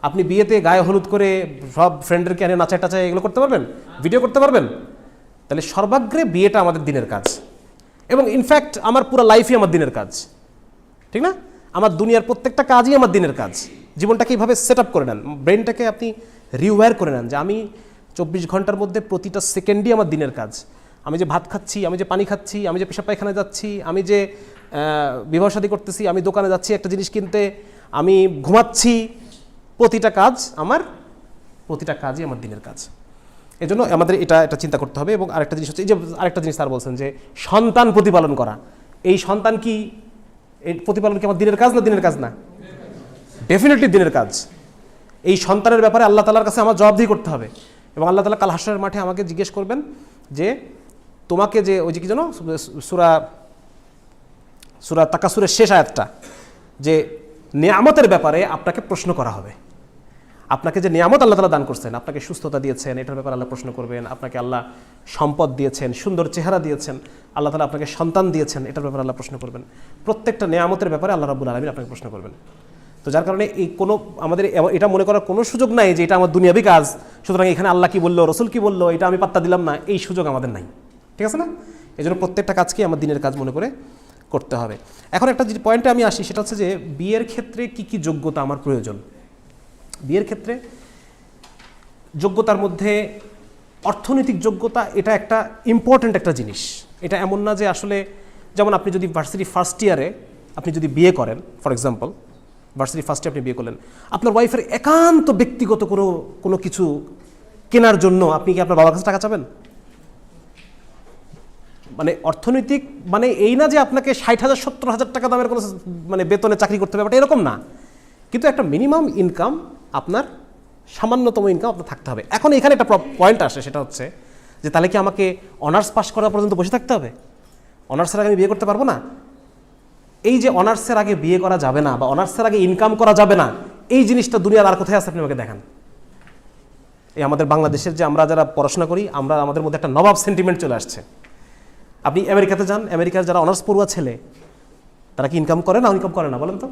আপনি বিয়েতে গায়ে হলুদ করে সব ফ্রেন্ডদেরকে এনে নাচায় টাচায় এগুলো করতে পারবেন? ভিডিও করতে পারবেন? তাহলে সর্বাগ্রে বিয়েটা আমাদের দিনের কাজ, এবং ইনফ্যাক্ট আমার পুরো লাইফই আমার দিনের কাজ, ঠিক না? আমার দুনিয়ার প্রত্যেকটা কাজই আমার দিনের কাজ। জীবনটাকে এইভাবে সেট আপ করে নেন, ব্রেনটাকে আপনি রিওয়্যার করে নেন যে আমি 24 ঘন্টার মধ্যে প্রতিটা সেকেন্ডই আমার দিনের কাজ। আমি যে ভাত খাচ্ছি, আমি যে পানি খাচ্ছি, আমি যে পেশাব পায়খানায় যাচ্ছি, আমি যে বিবাহ শাদী করতেছি, আমি দোকানে যাচ্ছি একটা জিনিস কিনতে, আমি ঘুমাচ্ছি, প্রতিটা কাজই আমার দিনের কাজ। এই জন্য আমাদের এটা চিন্তা করতে হবে। এবং আরেকটা জিনিস হচ্ছে, এই যে আরেকটা জিনিস স্যার বলছেন যে সন্তান প্রতিপালন করা, এই সন্তান কি এই প্রতিপালন কি আমার দিনের কাজ না? দিনের কাজ না? ডেফিনেটলি দিনের কাজ। এই সন্তানের ব্যাপারে আল্লাহ তাআলার কাছে আমার জবাবদিহি করতে হবে, এবং আল্লাহ তাআলা কাল হাশরের মাঠে আমাকে জিজ্ঞেস করবেন যে তোমাকে যে ওই যে কি জানো সূরা তাকাসুরের শেষ আয়াতটা, যে নিয়ামতের ব্যাপারে আপনাকে প্রশ্ন করা হবে। আপনাকে যে নিয়ামত আল্লাহ তাআলা দান করছেন, আপনাকে সুস্থতা দিয়েছেন, এটার ব্যাপারে আল্লাহ প্রশ্ন করবেন। আপনাকে আল্লাহ সম্পদ দিয়েছেন, সুন্দর চেহারা দিয়েছেন, আল্লাহ তাআলা আপনাকে সন্তান দিয়েছেন, এটার ব্যাপারে আল্লাহ প্রশ্ন করবেন। প্রত্যেকটা নিয়ামতের ব্যাপারে আল্লাহ রাব্বুল আলামিন আপনাকে প্রশ্ন করবেন। তো যার কারণে এই কোনো আমাদের এটা মনে করার কোনো সুযোগ নাই যে এটা আমার দুনিয়াবি কাজ, সুতরাং এখানে আল্লাহ কি বললো, রসুল কি বললো, এটা আমি পাত্তা দিলাম না, এই সুযোগ আমাদের নাই, ঠিক আছে না? এই জন্য প্রত্যেকটা কাজকে আমার দিনের কাজ মনে করে করতে হবে। এখন একটা যে পয়েন্টে আমি আসি, সেটা হচ্ছে যে বিয়ের ক্ষেত্রে কি কি যোগ্যতা আমার প্রয়োজন। বিয়ের ক্ষেত্রে যোগ্যতার মধ্যে অর্থনৈতিক যোগ্যতা এটা একটা ইম্পর্ট্যান্ট একটা জিনিস। এটা এমন না যে আসলে, যেমন আপনি যদি ভার্সিটি ফার্স্ট ইয়ারে আপনি যদি বিয়ে করেন, ফর এক্সাম্পল ভার্সিটি ফার্স্ট ইয়ারে আপনি বিয়ে করলেন, আপনার ওয়াইফের একান্ত ব্যক্তিগত কোনো কিছু কেনার জন্য আপনি কি আপনার বাবার কাছে টাকা চাবেন? মানে অর্থনৈতিক মানে এই না যে আপনাকে 60,000 70,000 টাকা দামের কোনো মানে বেতনে চাকরি করতে হবে, এরকম না, কিন্তু একটা মিনিমাম ইনকাম, আপনার সামান্যতম ইনকাম আপনার থাকতে হবে। এখন এখানে একটা পয়েন্ট আসে, সেটা হচ্ছে যে তাহলে কি আমাকে অনার্স পাস করা পর্যন্ত বসে থাকতে হবে? অনার্সের আগে আমি বিয়ে করতে পারবো না? এই যে অনার্সের আগে বিয়ে করা যাবে না বা অনার্সের আগে ইনকাম করা যাবে না, এই জিনিসটা দুনিয়ার আর কোথায় আছে আপনি আমাকে দেখান। এই আমাদের বাংলাদেশের যে আমরা যারা পড়াশোনা করি, আমাদের মধ্যে একটা নবাব সেন্টিমেন্ট চলে আসছে। আপনি আমেরিকাতে যান, আমেরিকার যারা অনার্স পড়ুয়া ছেলে, তারা কি ইনকাম করে না? ইনকাম করে না? বলেন তো,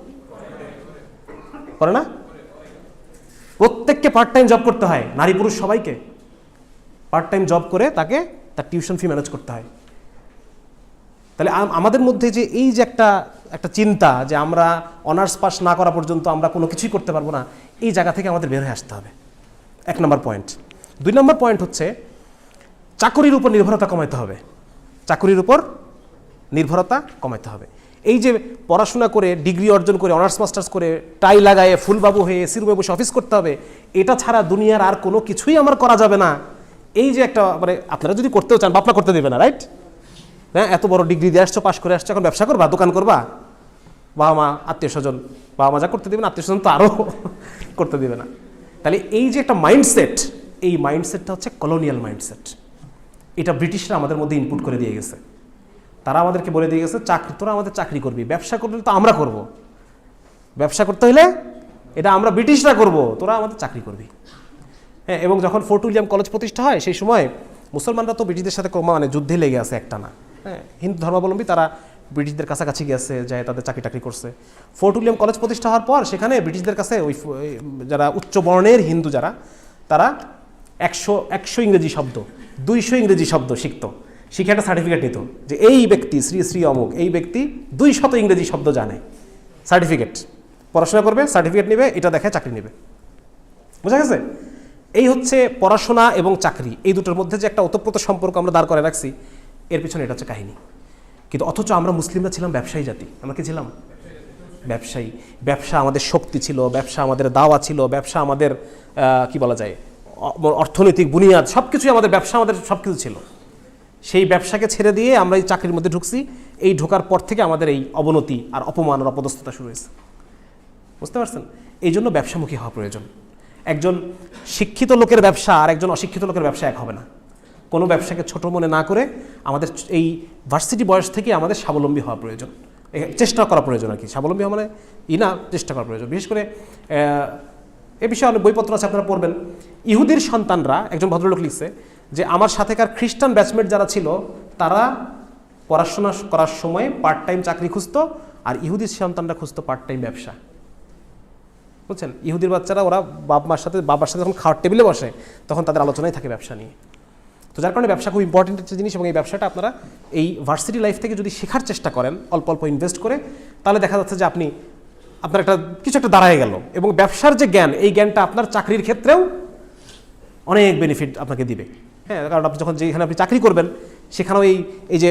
করে না? প্রত্যেককে পার্ট টাইম জব করতে হয়, নারী পুরুষ সবাইকে পার্ট টাইম জব করে তাকে তার টিউশন ফি ম্যানেজ করতে হয়। তাহলে আমাদের মধ্যে যে এই যে একটা চিন্তা যে আমরা অনার্স পাস না করা পর্যন্ত আমরা কোনো কিছুই করতে পারবো না, এই জায়গা থেকে আমাদের বের হয়ে আসতে হবে। 1 নম্বর পয়েন্ট। 2 নম্বর পয়েন্ট হচ্ছে চাকরির উপর নির্ভরতা কমাতে হবে। চাকরির উপর নির্ভরতা কমাতে হবে। এই যে পড়াশোনা করে ডিগ্রি অর্জন করে অনার্স মাস্টার্স করে টাই লাগায়ে ফুলবাবু হয়ে এসি রুমে বসে অফিস করতে হবে, এটা ছাড়া দুনিয়ার আর কোনো কিছুই আমার করা যাবে না, এই যে একটা মানে আপনারা যদি করতেও চান, বাপমা করতে দেবে না, রাইট? হ্যাঁ, এত বড় ডিগ্রি দিয়ে আসছো, পাশ করে আসছো, এখন ব্যবসা করবা, দোকান করবা, বাবা মা আত্মীয় স্বজন, বাবা মা যা করতে দেবে না, আত্মীয় স্বজন তো আরও করতে দেবে না। তাহলে এই যে একটা মাইন্ডসেট, এই মাইন্ডসেটটা হচ্ছে কলোনিয়াল মাইন্ডসেট। এটা ব্রিটিশরা আমাদের মধ্যে ইনপুট করে দিয়ে গেছে। তারা আমাদেরকে বলে দিয়ে গেছে, চাকরি, তোরা আমাদের চাকরি করবি, ব্যবসা করলে তো আমরা করব, ব্যবসা করতে হলে এটা আমরা ব্রিটিশরা করব, তোরা আমাদের চাকরি করবি। হ্যাঁ, এবং যখন ফোর্ট উইলিয়াম কলেজ প্রতিষ্ঠা হয়, সেই সময় মুসলমানরা তো ব্রিটিশদের সাথে মানে যুদ্ধে লেগে আছে একটা না। হ্যাঁ, হিন্দু ধর্মাবলম্বী তারা ব্রিটিশদের কাছাকাছি গেছে, যায় তাদের চাকরি টাকরি করছে। ফোর্ট উইলিয়াম কলেজ প্রতিষ্ঠা হওয়ার পর সেখানে ব্রিটিশদের কাছে ওই যারা উচ্চ বর্ণের হিন্দু যারা, তারা 100 ইংরেজি শব্দ, 200 ইংরেজি শব্দ শিখত, শিখে একটা সার্টিফিকেট নিত যে এই ব্যক্তি শ্রী শ্রী অমুক, এই ব্যক্তি 200 ইংরেজি শব্দ জানে। সার্টিফিকেট, পড়াশোনা করবে, সার্টিফিকেট নেবে, এটা দেখে চাকরি নেবে। বোঝা গেছে? এই হচ্ছে পড়াশোনা এবং চাকরি, এই দুটোর মধ্যে যে একটা ওতপ্রোত সম্পর্ক আমরা দাঁড় করে রাখছি, এর পিছনে এটা হচ্ছে কাহিনী। কিন্তু অথচ আমরা মুসলিমরা ছিলাম ব্যবসায়ী জাতি। আমরা কি ছিলাম? ব্যবসায়ী। ব্যবসা আমাদের শক্তি ছিল, ব্যবসা আমাদের দাওয়া ছিল, ব্যবসা আমাদের কি বলা যায় অর্থনৈতিক বুনিয়াদ, সব কিছুই আমাদের ব্যবসা, আমাদের সব কিছু ছিল। সেই ব্যবসাকে ছেড়ে দিয়ে আমরা এই চাকরির মধ্যে ঢুকছি। এই ঢোকার পর থেকে আমাদের এই অবনতি আর অপমান আর অপদস্থতা শুরু হয়েছে। বুঝতে পারছেন? এই জন্য ব্যবসামুখী হওয়া প্রয়োজন। একজন শিক্ষিত লোকের ব্যবসা আর একজন অশিক্ষিত লোকের ব্যবসা এক হবে না। কোনো ব্যবসাকে ছোট মনে না করে আমাদের এই ভার্সিটি বয়স থেকে আমাদের স্বাবলম্বী হওয়া প্রয়োজন, চেষ্টা করা প্রয়োজন আর কি। স্বাবলম্বী হওয়া মানে না, চেষ্টা করা প্রয়োজন। বিশেষ করে এ বিষয়ে অনেক বইপত্র আছে, আপনারা পড়বেন। ইহুদির সন্তানরা, একজন ভদ্রলোক লিখছে যে আমার সাথেকার খ্রিস্টান ব্যাচমেট যারা ছিল তারা পড়াশোনা করার সময় পার্ট টাইম চাকরি খুঁজতো, আর ইহুদির সন্তানরা খুঁজতো পার্ট টাইম ব্যবসা। বুঝছেন? ইহুদির বাচ্চারা ওরা বাবার সাথে যখন খাওয়ার টেবিলে বসে তখন তাদের আলোচনায় থাকে ব্যবসা নিয়ে। তো যার কারণে ব্যবসা খুব ইম্পর্টেন্ট একটা জিনিস, এবং এই ব্যবসাটা আপনারা এই ভার্সিটি লাইফ থেকে যদি শেখার চেষ্টা করেন অল্প অল্প ইনভেস্ট করে, তাহলে দেখা যাচ্ছে যে আপনার একটা কিছু একটা দাঁড়ায় গেল। এবং ব্যবসার যে জ্ঞান, এই জ্ঞানটা আপনার চাকরির ক্ষেত্রেও অনেক বেনিফিট আপনাকে দিবে। হ্যাঁ, কারণ আপনি যখন যেখানে আপনি চাকরি করবেন সেখানেও এই যে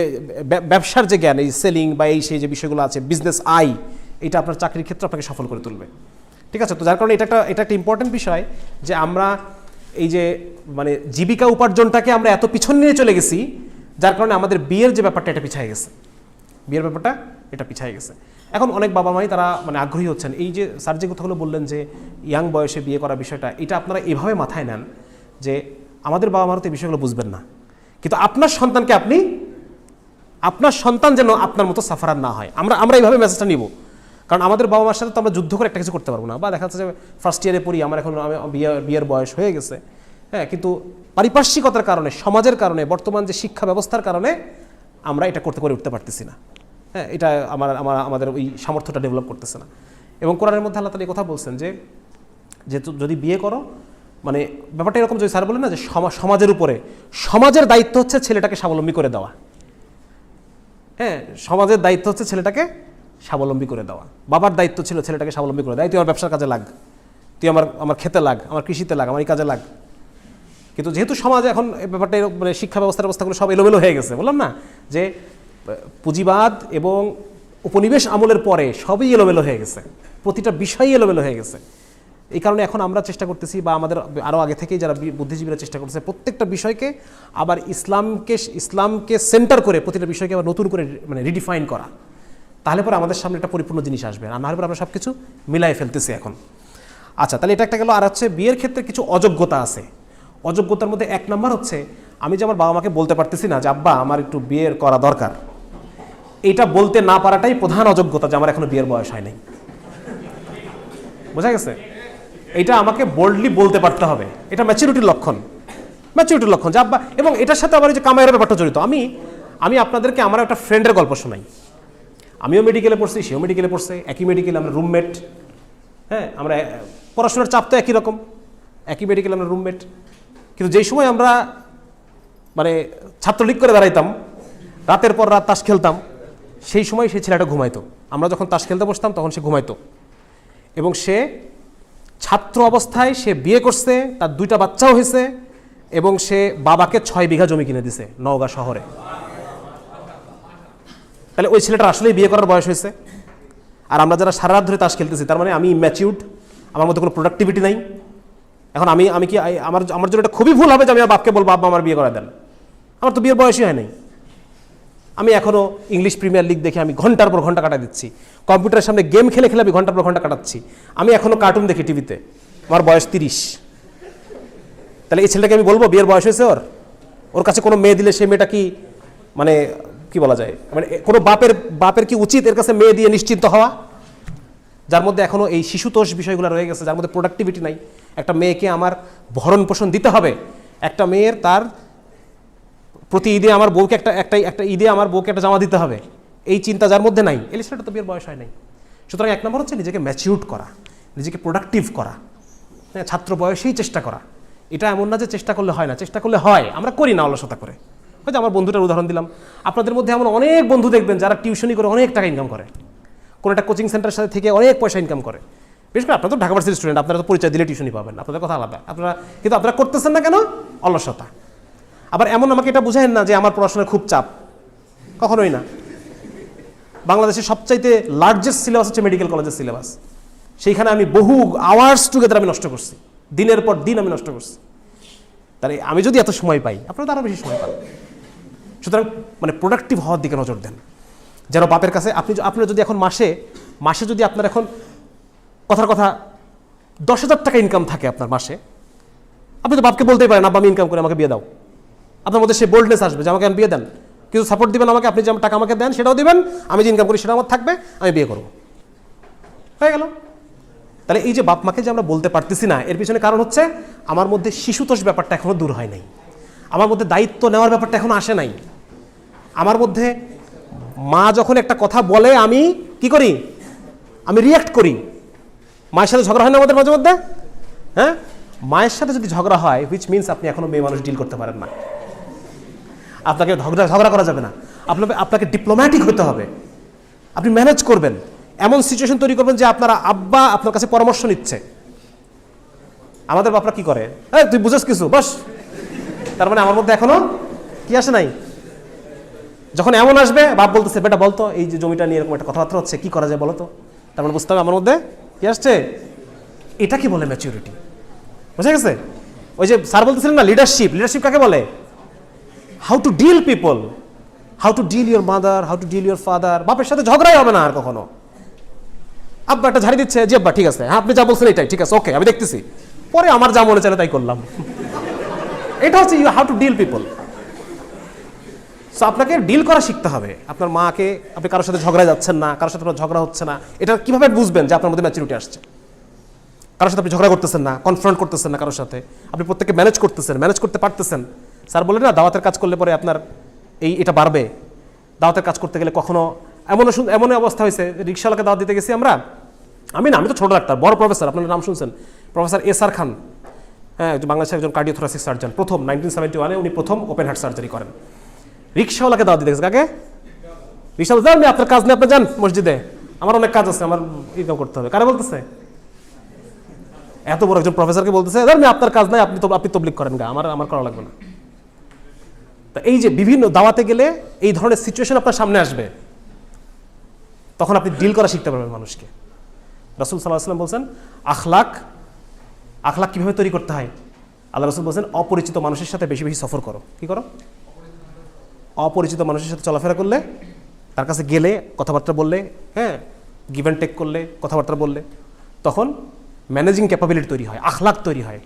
ব্যবসার যে জ্ঞান, এই সেলিং বা এই সেই যে বিষয়গুলো আছে, বিজনেস এটা আপনার চাকরির ক্ষেত্রে আপনাকে সফল করে তুলবে। ঠিক আছে? তো যার কারণে এটা একটা ইম্পর্টেন্ট বিষয় যে আমরা এই যে মানে জীবিকা উপার্জনটাকে আমরা এত পিছন নিয়ে চলে গেছি, যার কারণে আমাদের বিয়ের যে ব্যাপারটা এটা পিছিয়ে গেছে। বিয়ের ব্যাপারটা এটা পিছিয়ে গেছে। এখন অনেক বাবা মাই তারা মানে আগ্রহী হচ্ছেন। এই যে স্যার যে কথাগুলো বললেন যে ইয়াং বয়সে বিয়ে করার বিষয়টা, এটা আপনারা এভাবে মাথায় নেন যে আমাদের বাবা মারা তো এই বিষয়গুলো বুঝবেন না, কিন্তু আপনার সন্তানকে আপনার সন্তান যেন আপনার মতো সাফারার না হয়, আমরা এইভাবে মেসেজটা নিব। কারণ আমাদের বাবা মার সাথে তো আমরা যুদ্ধ করে একটা কিছু করতে পারবো না। বা দেখা যাচ্ছে যে ফার্স্ট ইয়ারে পড়ি, আমার এখন বিয়ের বয়স হয়ে গেছে, হ্যাঁ, কিন্তু পারিপার্শ্বিকতার কারণে, সমাজের কারণে, বর্তমান যে শিক্ষা ব্যবস্থার কারণে আমরা এটা করে উঠতে পারতেছি না। হ্যাঁ, এটা আমাদের ওই সামর্থ্যটা ডেভেলপ করতেছে না। এবং কোরআনের মধ্যে আল্লাহ তাআলা এই কথা বলছেন যে যদি বিয়ে করো, মানে ব্যাপারটা এরকম, যে স্যার বলেন না যে সমাজের উপরে, সমাজের দায়িত্ব হচ্ছে ছেলেটাকে স্বাবলম্বী করে দেওয়া। হ্যাঁ, সমাজের দায়িত্ব হচ্ছে ছেলেটাকে স্বাবলম্বী করে দেওয়া। বাবার দায়িত্ব ছিল ছেলেটাকে স্বাবলম্বী করে দেয়, তুই আমার ব্যবসার কাজে লাগ, তুই আমার খেতে লাগ, আমার কৃষিতে লাগ, আমার এই কাজে লাগ। কিন্তু যেহেতু সমাজে এখন ব্যাপারটা মানে শিক্ষা ব্যবস্থাগুলো সব এলোমেলো হয়ে গেছে, বললাম না যে পুঁজিবাদ এবং উপনিবেশ আমলের পরে সবই এলোমেলো হয়ে গেছে, প্রতিটা বিষয়ই এলোমেলো হয়ে গেছে। এই কারণে এখন আমরা চেষ্টা করতেছি, বা আমাদের আরও আগে থেকেই যারা বুদ্ধিজীবীরা চেষ্টা করতেছে, প্রত্যেকটা বিষয়কে আবার ইসলামকে সেন্টার করে প্রতিটা বিষয়কে আবার নতুন করে মানে রিডিফাইন করা। তাহলে পরে আমাদের সামনে একটা পরিপূর্ণ জিনিস আসবে, আর না হলে পরে আমরা সব কিছু মিলাই ফেলতেছি এখন। আচ্ছা, তাহলে এটা একটা গেল। আর হচ্ছে বিয়ের ক্ষেত্রে কিছু অযোগ্যতা আছে। অযোগ্যতার মধ্যে 1 নম্বর হচ্ছে, আমি যে আমার বাবা মাকে বলতে পারতেছি না যে আব্বা আমার একটু বিয়ের করা দরকার, এটা বলতে না পারাটাই প্রধান অযোগ্যতা, যে আমার এখনো বিয়ের বয়স হয় নাই। বোঝা গেছে? এটা আমাকে বোল্ডলি বলতে পারতে হবে, এটা ম্যাচুরিটির লক্ষণ যে আব্বা। এবং এটার সাথে আবার যে কামাইয়ের ব্যাপারটা জড়িত। আমি আপনাদেরকে আমার একটা ফ্রেন্ডের গল্প শোনাই। আমিও মেডিকেলে পড়ছি, সেও মেডিকেলে পড়ছে, একই মেডিকেলে আমরা রুমমেট। হ্যাঁ, আমরা পড়াশোনার চাপ তো একই রকম, একই মেডিকেলে আমরা রুমমেট। কিন্তু যেই সময় আমরা মানে ছাত্রলীগ করে দাঁড়াইতাম, রাতের পর রাত তাস খেলতাম, সেই সময় সেই ছেলেটা ঘুমাইতো। আমরা যখন তাস খেলতে বসতাম তখন সে ঘুমাইতো। এবং সে ছাত্র অবস্থায় সে বিয়ে করছে, তার 2টা বাচ্চাও হয়েছে, এবং সে বাবাকে 6 বিঘা জমি কিনে দিছে নওগাঁ শহরে। তাহলে ওই ছেলেটা আসলেই বিয়ে করার বয়স হয়েছে। আর আমরা যারা সারা রাত ধরে তাস খেলতেছি, তার মানে আমি ইম্যাচিউরড, আমার মধ্যে কোনো প্রোডাক্টিভিটি নাই। এখন আমি কি আমার আমার জন্য এটা খুবই ভুল হবে যে আমি আমার বাপকে বলবো আব্বা আমার বিয়ে করে দেন? আমার তো বিয়ের বয়সই হয় নাই। আমি এখনও ইংলিশ প্রিমিয়ার লিগ দেখে আমি ঘন্টার পর ঘন্টা কাটা দিচ্ছি, কম্পিউটারের সামনে গেম খেলে খেলে আমি ঘন্টার পর ঘন্টা কাটাচ্ছি, আমি এখনও কার্টুন দেখি টিভিতে, আমার বয়স 30। তাহলে এই ছেলেটাকে আমি বলবো বিয়ের বয়স হয়েছে ওর কাছে কোনো মেয়ে দিলে সেই মেয়েটা কি মানে কি বলা যায়, মানে কোনো বাপের কি উচিত এর কাছে মেয়ে দিয়ে নিশ্চিন্ত হওয়া, যার মধ্যে এখনও এই শিশুতোষ বিষয়গুলো রয়ে গেছে, যার মধ্যে প্রোডাক্টিভিটি নাই। একটা মেয়েকে আমার ভরণ পোষণ দিতে হবে, একটা মেয়ের তার প্রতি ঈদে আমার বউকে একটা ঈদে আমার বউকে একটা জামা দিতে হবে, এই চিন্তা যার মধ্যে নাই, এই ছেলেটা তো বিয়ের বয়স হয় নাই। সুতরাং এক নম্বর হচ্ছে নিজেকে ম্যাচিউরড করা, নিজেকে প্রোডাক্টিভ করা, হ্যাঁ, ছাত্র বয়সেই চেষ্টা করা। এটা এমন না যে চেষ্টা করলে হয় না, চেষ্টা করলে হয়, আমরা করি না অলসতা করে। হয়তো আমার বন্ধুটার উদাহরণ দিলাম, আপনাদের মধ্যে এমন অনেক বন্ধু দেখবেন যারা টিউশনি করে অনেক টাকা ইনকাম করে, কোনো একটা কোচিং সেন্টারের সাথে থেকে অনেক পয়সা ইনকাম করে। বিশেষ করে আপনারা তো ঢাকা ভার্সিটির স্টুডেন্ট, আপনারা তো পরিচয় দিলে টিউশনি পাবেন, আপনাদের কথা আলাদা। কিন্তু আপনারা করতেছেন না কেন? অলসতা। আবার এমন আমাকে এটা বুঝায়েন না যে আমার পড়াশোনার খুব চাপ, কখনোই না। বাংলাদেশের সবচাইতে লার্জেস্ট সিলেবাস হচ্ছে মেডিকেল কলেজের সিলেবাস, সেইখানে আমি বহু আওয়ার্স টুগেদার আমি নষ্ট করছি, দিনের পর দিন আমি নষ্ট করছি। তাহলে আমি যদি এত সময় পাই, আপনারা তো আরও বেশি সময় পান। সুতরাং মানে প্রোডাক্টিভ হওয়ার দিকে নজর দেন, যেন বাপের কাছে আপনার যদি এখন মাসে যদি আপনার এখন কথার কথা 10,000 টাকা ইনকাম থাকে আপনার মাসে, আপনি তো বাপকে বলতেই পারেন আব্বা আমি ইনকাম করে আমাকে বিয়ে দাও। আপনার মধ্যে সে বোল্ডনেস আসবে যে আমাকে আমি বিয়ে দেন, কিছু সাপোর্ট দিবেন আমাকে, আপনি যে টাকা আমাকে দেন সেটাও দিবেন, আমি যে ইনকাম করি সেটা আমার থাকবে, আমি বিয়ে করবো, হয়ে গেল। তাহলে এই যে বাপ মাকে যে আমরা বলতে পারতেছি না, এর পিছনে কারণ হচ্ছে আমার মধ্যে শিশুতোষ ব্যাপারটা এখনো দূর হয় নাই, আমার মধ্যে দায়িত্ব নেওয়ার ব্যাপারটা এখনো আসে নাই। আমার মধ্যে মা যখন একটা কথা বলে আমি কি করি? আমি রিয়াক্ট করি। মায়ের সাথে ঝগড়া হয় না আমাদের মাঝে মধ্যে? হ্যাঁ, মায়ের সাথে যদি ঝগড়া হয়, হুইচ মিনস আপনি এখনো মেয়ে মানুষ ডিল করতে পারেন না, আপনাকে ঝগড়া করা যাবে না, আপনাকে ডিপ্লোম্যাটিক হতে হবে, আপনি ম্যানেজ করবেন, এমন সিচুয়েশন তৈরি করবেন যে আপনারা আব্বা আপনার কাছে পরামর্শ নিচ্ছে। আমাদের বাপরা কি করে, তুই বুঝেস কিছু বস, তার মানে আমার মধ্যে এখনো কি আসে নাই। যখন এমন আসবে বাপ বলতেছে বেটা বলতো এই যে জমিটা নিয়ে এরকম একটা কথাবার্তা হচ্ছে, কি করা যায় বলো তো, তার মানে বুঝতে হবে আমার মধ্যে কি আসছে। এটা কি বলে ম্যাচিউরিটি, বুঝা গেছে? ওই যে স্যার বলতেছিলেন না লিডারশিপ কাকে বলে? How to deal people, how to deal your mother, how to deal your father. বাপের সাথে ঝগড়াই হবে না আর কখনো। আব্বা একটা ঝাড়ি দিচ্ছে, যে আব্বা ঠিক আছে, হ্যাঁ আপনি যা বলছেন এটাই ঠিক আছে, ওকে আমি দেখতেছি, পরে আমার যা মনে চাইলে তাই করলাম। এটা হচ্ছে you how to deal people. So আপনাকে ডিল করা শিখতে হবে। আপনার মাকে, আপনি কারোর সাথে ঝগড়া যাচ্ছেন না, কারোর সাথে আপনার ঝগড়া হচ্ছে না, এটা কিভাবে বুঝবেন যে আপনার মধ্যে ম্যাচুরিটি আসছে? কারোর সাথে আপনি ঝগড়া করতেছেন না, কনফ্রন্ট করতেছেন না কারোর সাথে, আপনি প্রত্যেককে ম্যানেজ করতে পারতেছেন। স্যার বলে না দাওয়াতের কাজ করলে পরে আপনার এটা বাড়বে। দাওয়াতের কাজ করতে গেলে কখনো এমন অবস্থা হয়েছে, রিক্সাওয়ালাকে দাওয়াত দিতে গেছি আমি তো ছোট ডাক্তার, বড় প্রফেসর, আপনার নাম শুনছেন, প্রফেসর এসআর খান, হ্যাঁ, বাংলাদেশের একজন কার্ডিওথোরাসিক সার্জন, প্রথম 1971 উনি প্রথম ওপেন হার্ট সার্জারি করেন। রিক্সাওয়ালাকে দাওয়াত দিতে গেছে, কাকে? রিক্সাওয়ালা, যান আপনার কাজ নেই, আপনি যান মসজিদে, আমার অনেক কাজ আছে, আমার ইনকাম করতে হবে। কারে বলতেছে? এত বড় একজন প্রফেসরকে বলতেছে আপনার কাজ নাই, আপনি তবলিগ করেন গা, আমার করা লাগবে না। তা এই যে বিভিন্ন দাওয়াতে গেলে এই ধরনের সিচুয়েশন আপনার সামনে আসবে, তখন আপনি ডিল করা শিখতে পারবেন মানুষকে। রাসূল সাল্লাল্লাহু আলাইহি ওয়াসাল্লাম বলছেন আখলাক কিভাবে তৈরি করতে হয়। আল্লাহ রাসূল বলছেন অপরিচিত মানুষের সাথে বেশি বেশি সফর করো। কি করো? অপরিচিত মানুষের সাথে চলাফেরা করলে, তার কাছে গেলে, কথাবার্তা বললে, হ্যাঁ, গিভ অ্যান্ড টেক করলে, কথাবার্তা বললে, তখন ম্যানেজিং ক্যাপাবিলিটি তৈরি হয়, আখলাক তৈরি হয়।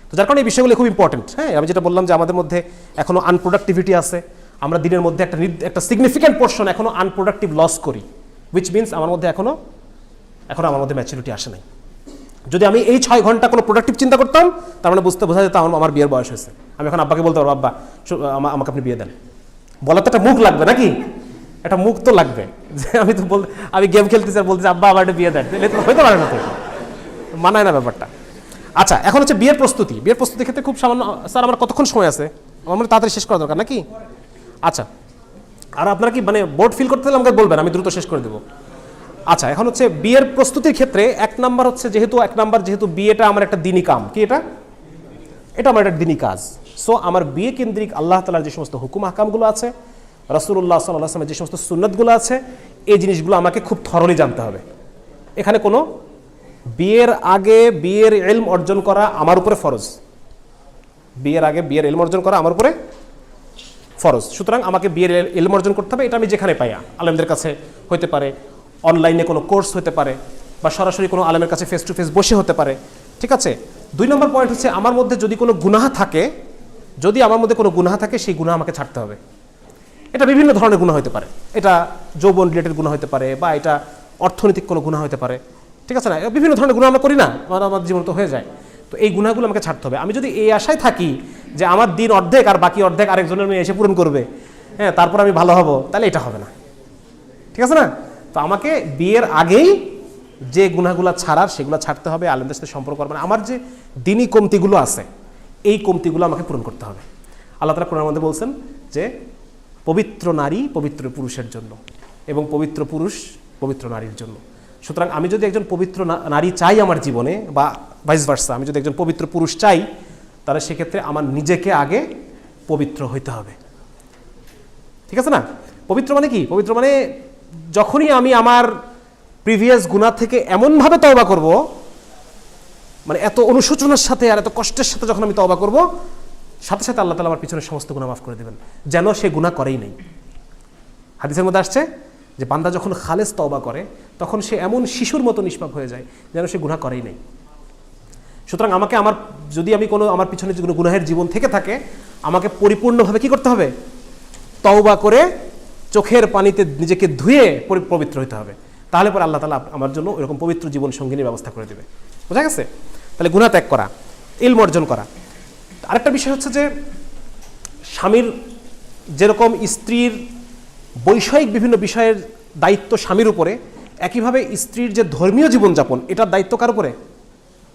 তো যার কারণে এই বিষয়গুলো খুব ইম্পর্টেন্ট। হ্যাঁ, আমি যেটা বললাম যে আমাদের মধ্যে এখনো আনপ্রোডাক্টিভিটি আছে, আমরা দিনের মধ্যে একটা সিগনিফিক্যান্ট পোর্শন এখনো আনপ্রোডাক্টিভ লস করি, হুইচ মিনস আমার মধ্যে এখনো আমার মধ্যে ম্যাচুরিটি আসে নাই। যদি আমি এই 6 ঘন্টা কোনো প্রোডাক্টিভ চিন্তা করতাম, তার মানে বোঝা যেত আমার বিয়ের বয়স হয়েছে। আমি এখন আব্বাকে বলতে পারবো আব্বা আমাকে আপনি বিয়ে দেন। বলার তো একটা মুখ লাগবে নাকি? একটা মুখ তো লাগবে যে আমি গেম খেলতেছি আর বলতেছি আব্বা আমার একটা বিয়ে দেন, হইতে পারে না, তো মানায় না ব্যাপারটা। আচ্ছা, এখন হচ্ছে বিয়ের প্রস্তুতির ক্ষেত্রে খুব সামান্য, স্যার আমার কতক্ষণ সময় আছে? আমার মনে তাড়াতাড়ি শেষ করা দরকার নাকি? আচ্ছা, আর আপনারা কি মানে বোর্ড ফিল করতে হলে আমাকে বলবেন, আমি দ্রুত শেষ করে দেবো। আচ্ছা, এখন হচ্ছে বিয়ের প্রস্তুতির ক্ষেত্রে এক নাম্বার যেহেতু বিয়েটা আমার একটা দিনই কাম, কি এটা আমার একটা দিনই কাজ। সো আমার বিয়ে কেন্দ্রিক আল্লাহ তাআলার যে সমস্ত হুকুম আহকামগুলো আছে, রাসূলুল্লাহ সাল্লাল্লাহু আলাইহি ওয়াসাল্লামের যে সমস্ত সুন্নাতগুলো আছে, এই জিনিসগুলো আমাকে খুব থরলি জানতে হবে। এখানে কোনো বিয়ের আগে বিয়ের ইলম অর্জন করা আমার উপরে ফরজ। বিয়ের আগে বিয়ের ইলম অর্জন করা আমার উপরে ফরজ। সুতরাং আমাকে বিয়ের ইলম অর্জন করতে হবে, এটা আমি যেখানে পাই, আলেমদের কাছে হতে পারে, অনলাইনে কোনো কোর্স হতে পারে, বা সরাসরি কোনো আলেমের কাছে ফেস টু ফেস বসে হতে পারে। ঠিক আছে। 2 নম্বর পয়েন্ট হচ্ছে, আমার মধ্যে যদি কোনো গুনাহ থাকে, যদি আমার মধ্যে কোনো গুনাহ থাকে, সেই গুনাহ আমাকে ছাড়তে হবে। এটা বিভিন্ন ধরনের গুনাহ হতে পারে, এটা যৌবন রিলেটেড গুনাহ হতে পারে, বা এটা অর্থনৈতিক কোনো গুনাহ হতে পারে। ঠিক আছে না, বিভিন্ন ধরনের গুনাহ আমরা করি না, আমার জীবন তো হয়ে যায়। তো এই গুনাহগুলো আমাকে ছাড়তে হবে। আমি যদি এই আশায় থাকি যে আমার দিন অর্ধেক আর বাকি অর্ধেক আরেকজনের মেয়ে এসে পূরণ করবে, হ্যাঁ, তারপর আমি ভালো হব, তাহলে এটা হবে না। ঠিক আছে না। তো আমাকে বিয়ের আগেই যে গুনাহগুলো ছাড়ার সেগুলো ছাড়তে হবে, আলেমদের সাথে সম্পর্ক করবে না। আমার যে দিনী কমতিগুলো আছে, এই কমতিগুলো আমাকে পূরণ করতে হবে। আল্লাহ তাআলা কোরআনের মধ্যে বলছেন যে পবিত্র নারী পবিত্র পুরুষের জন্য, এবং পবিত্র পুরুষ পবিত্র নারীর জন্য। সুতরাং আমি যদি একজন পবিত্র নারী চাই আমার জীবনে, বা ভাইস ভার্সা, আমি যদি একজন পবিত্র পুরুষ চাই, তাহলে সেক্ষেত্রে আমার নিজেকে আগে পবিত্র হইতে হবে। ঠিক আছে না। পবিত্র মানে কি? পবিত্র মানে যখনই আমি আমার প্রিভিয়াস গুনাহ থেকে এমনভাবে তওবা করব, মানে এত অনুশোচনার সাথে আর এত কষ্টের সাথে যখন আমি তওবা করব, সাথে সাথে আল্লাহ তাআলা আমার পিছনের সমস্ত গুনাহ মাফ করে দেবেন, যেন সে গুনাহ করেই নেই। হাদিসের মধ্যে আসছে যে বান্দা যখন খালেস তওবা করে, তখন সে এমন শিশুর মতো নিষ্পাপ হয়ে যায়, যেন সে গুনাহ করেই নেই। সুতরাং আমাকে যদি আমি আমার পিছনে কোনো গুনাহের জীবন থেকে থাকে, আমাকে পরিপূর্ণভাবে কি করতে হবে? তওবা করে চোখের পানিতে নিজেকে ধুয়ে পবিত্র হতে হবে। তাহলে পরে আল্লাহ তাআলা আমার জন্য এরকম পবিত্র জীবন সঙ্গিনীর ব্যবস্থা করে দেবে। বোঝা গেছে? তাহলে গুনাহ ত্যাগ করা, ইলম অর্জন করা। আরেকটা বিষয় হচ্ছে যে স্বামীর যেরকম স্ত্রীর বৈষয়িক বিভিন্ন বিষয়ের দায়িত্ব স্বামীর উপরে, একইভাবে স্ত্রীর যে ধর্মীয় জীবনযাপন, এটার দায়িত্ব কার উপরে?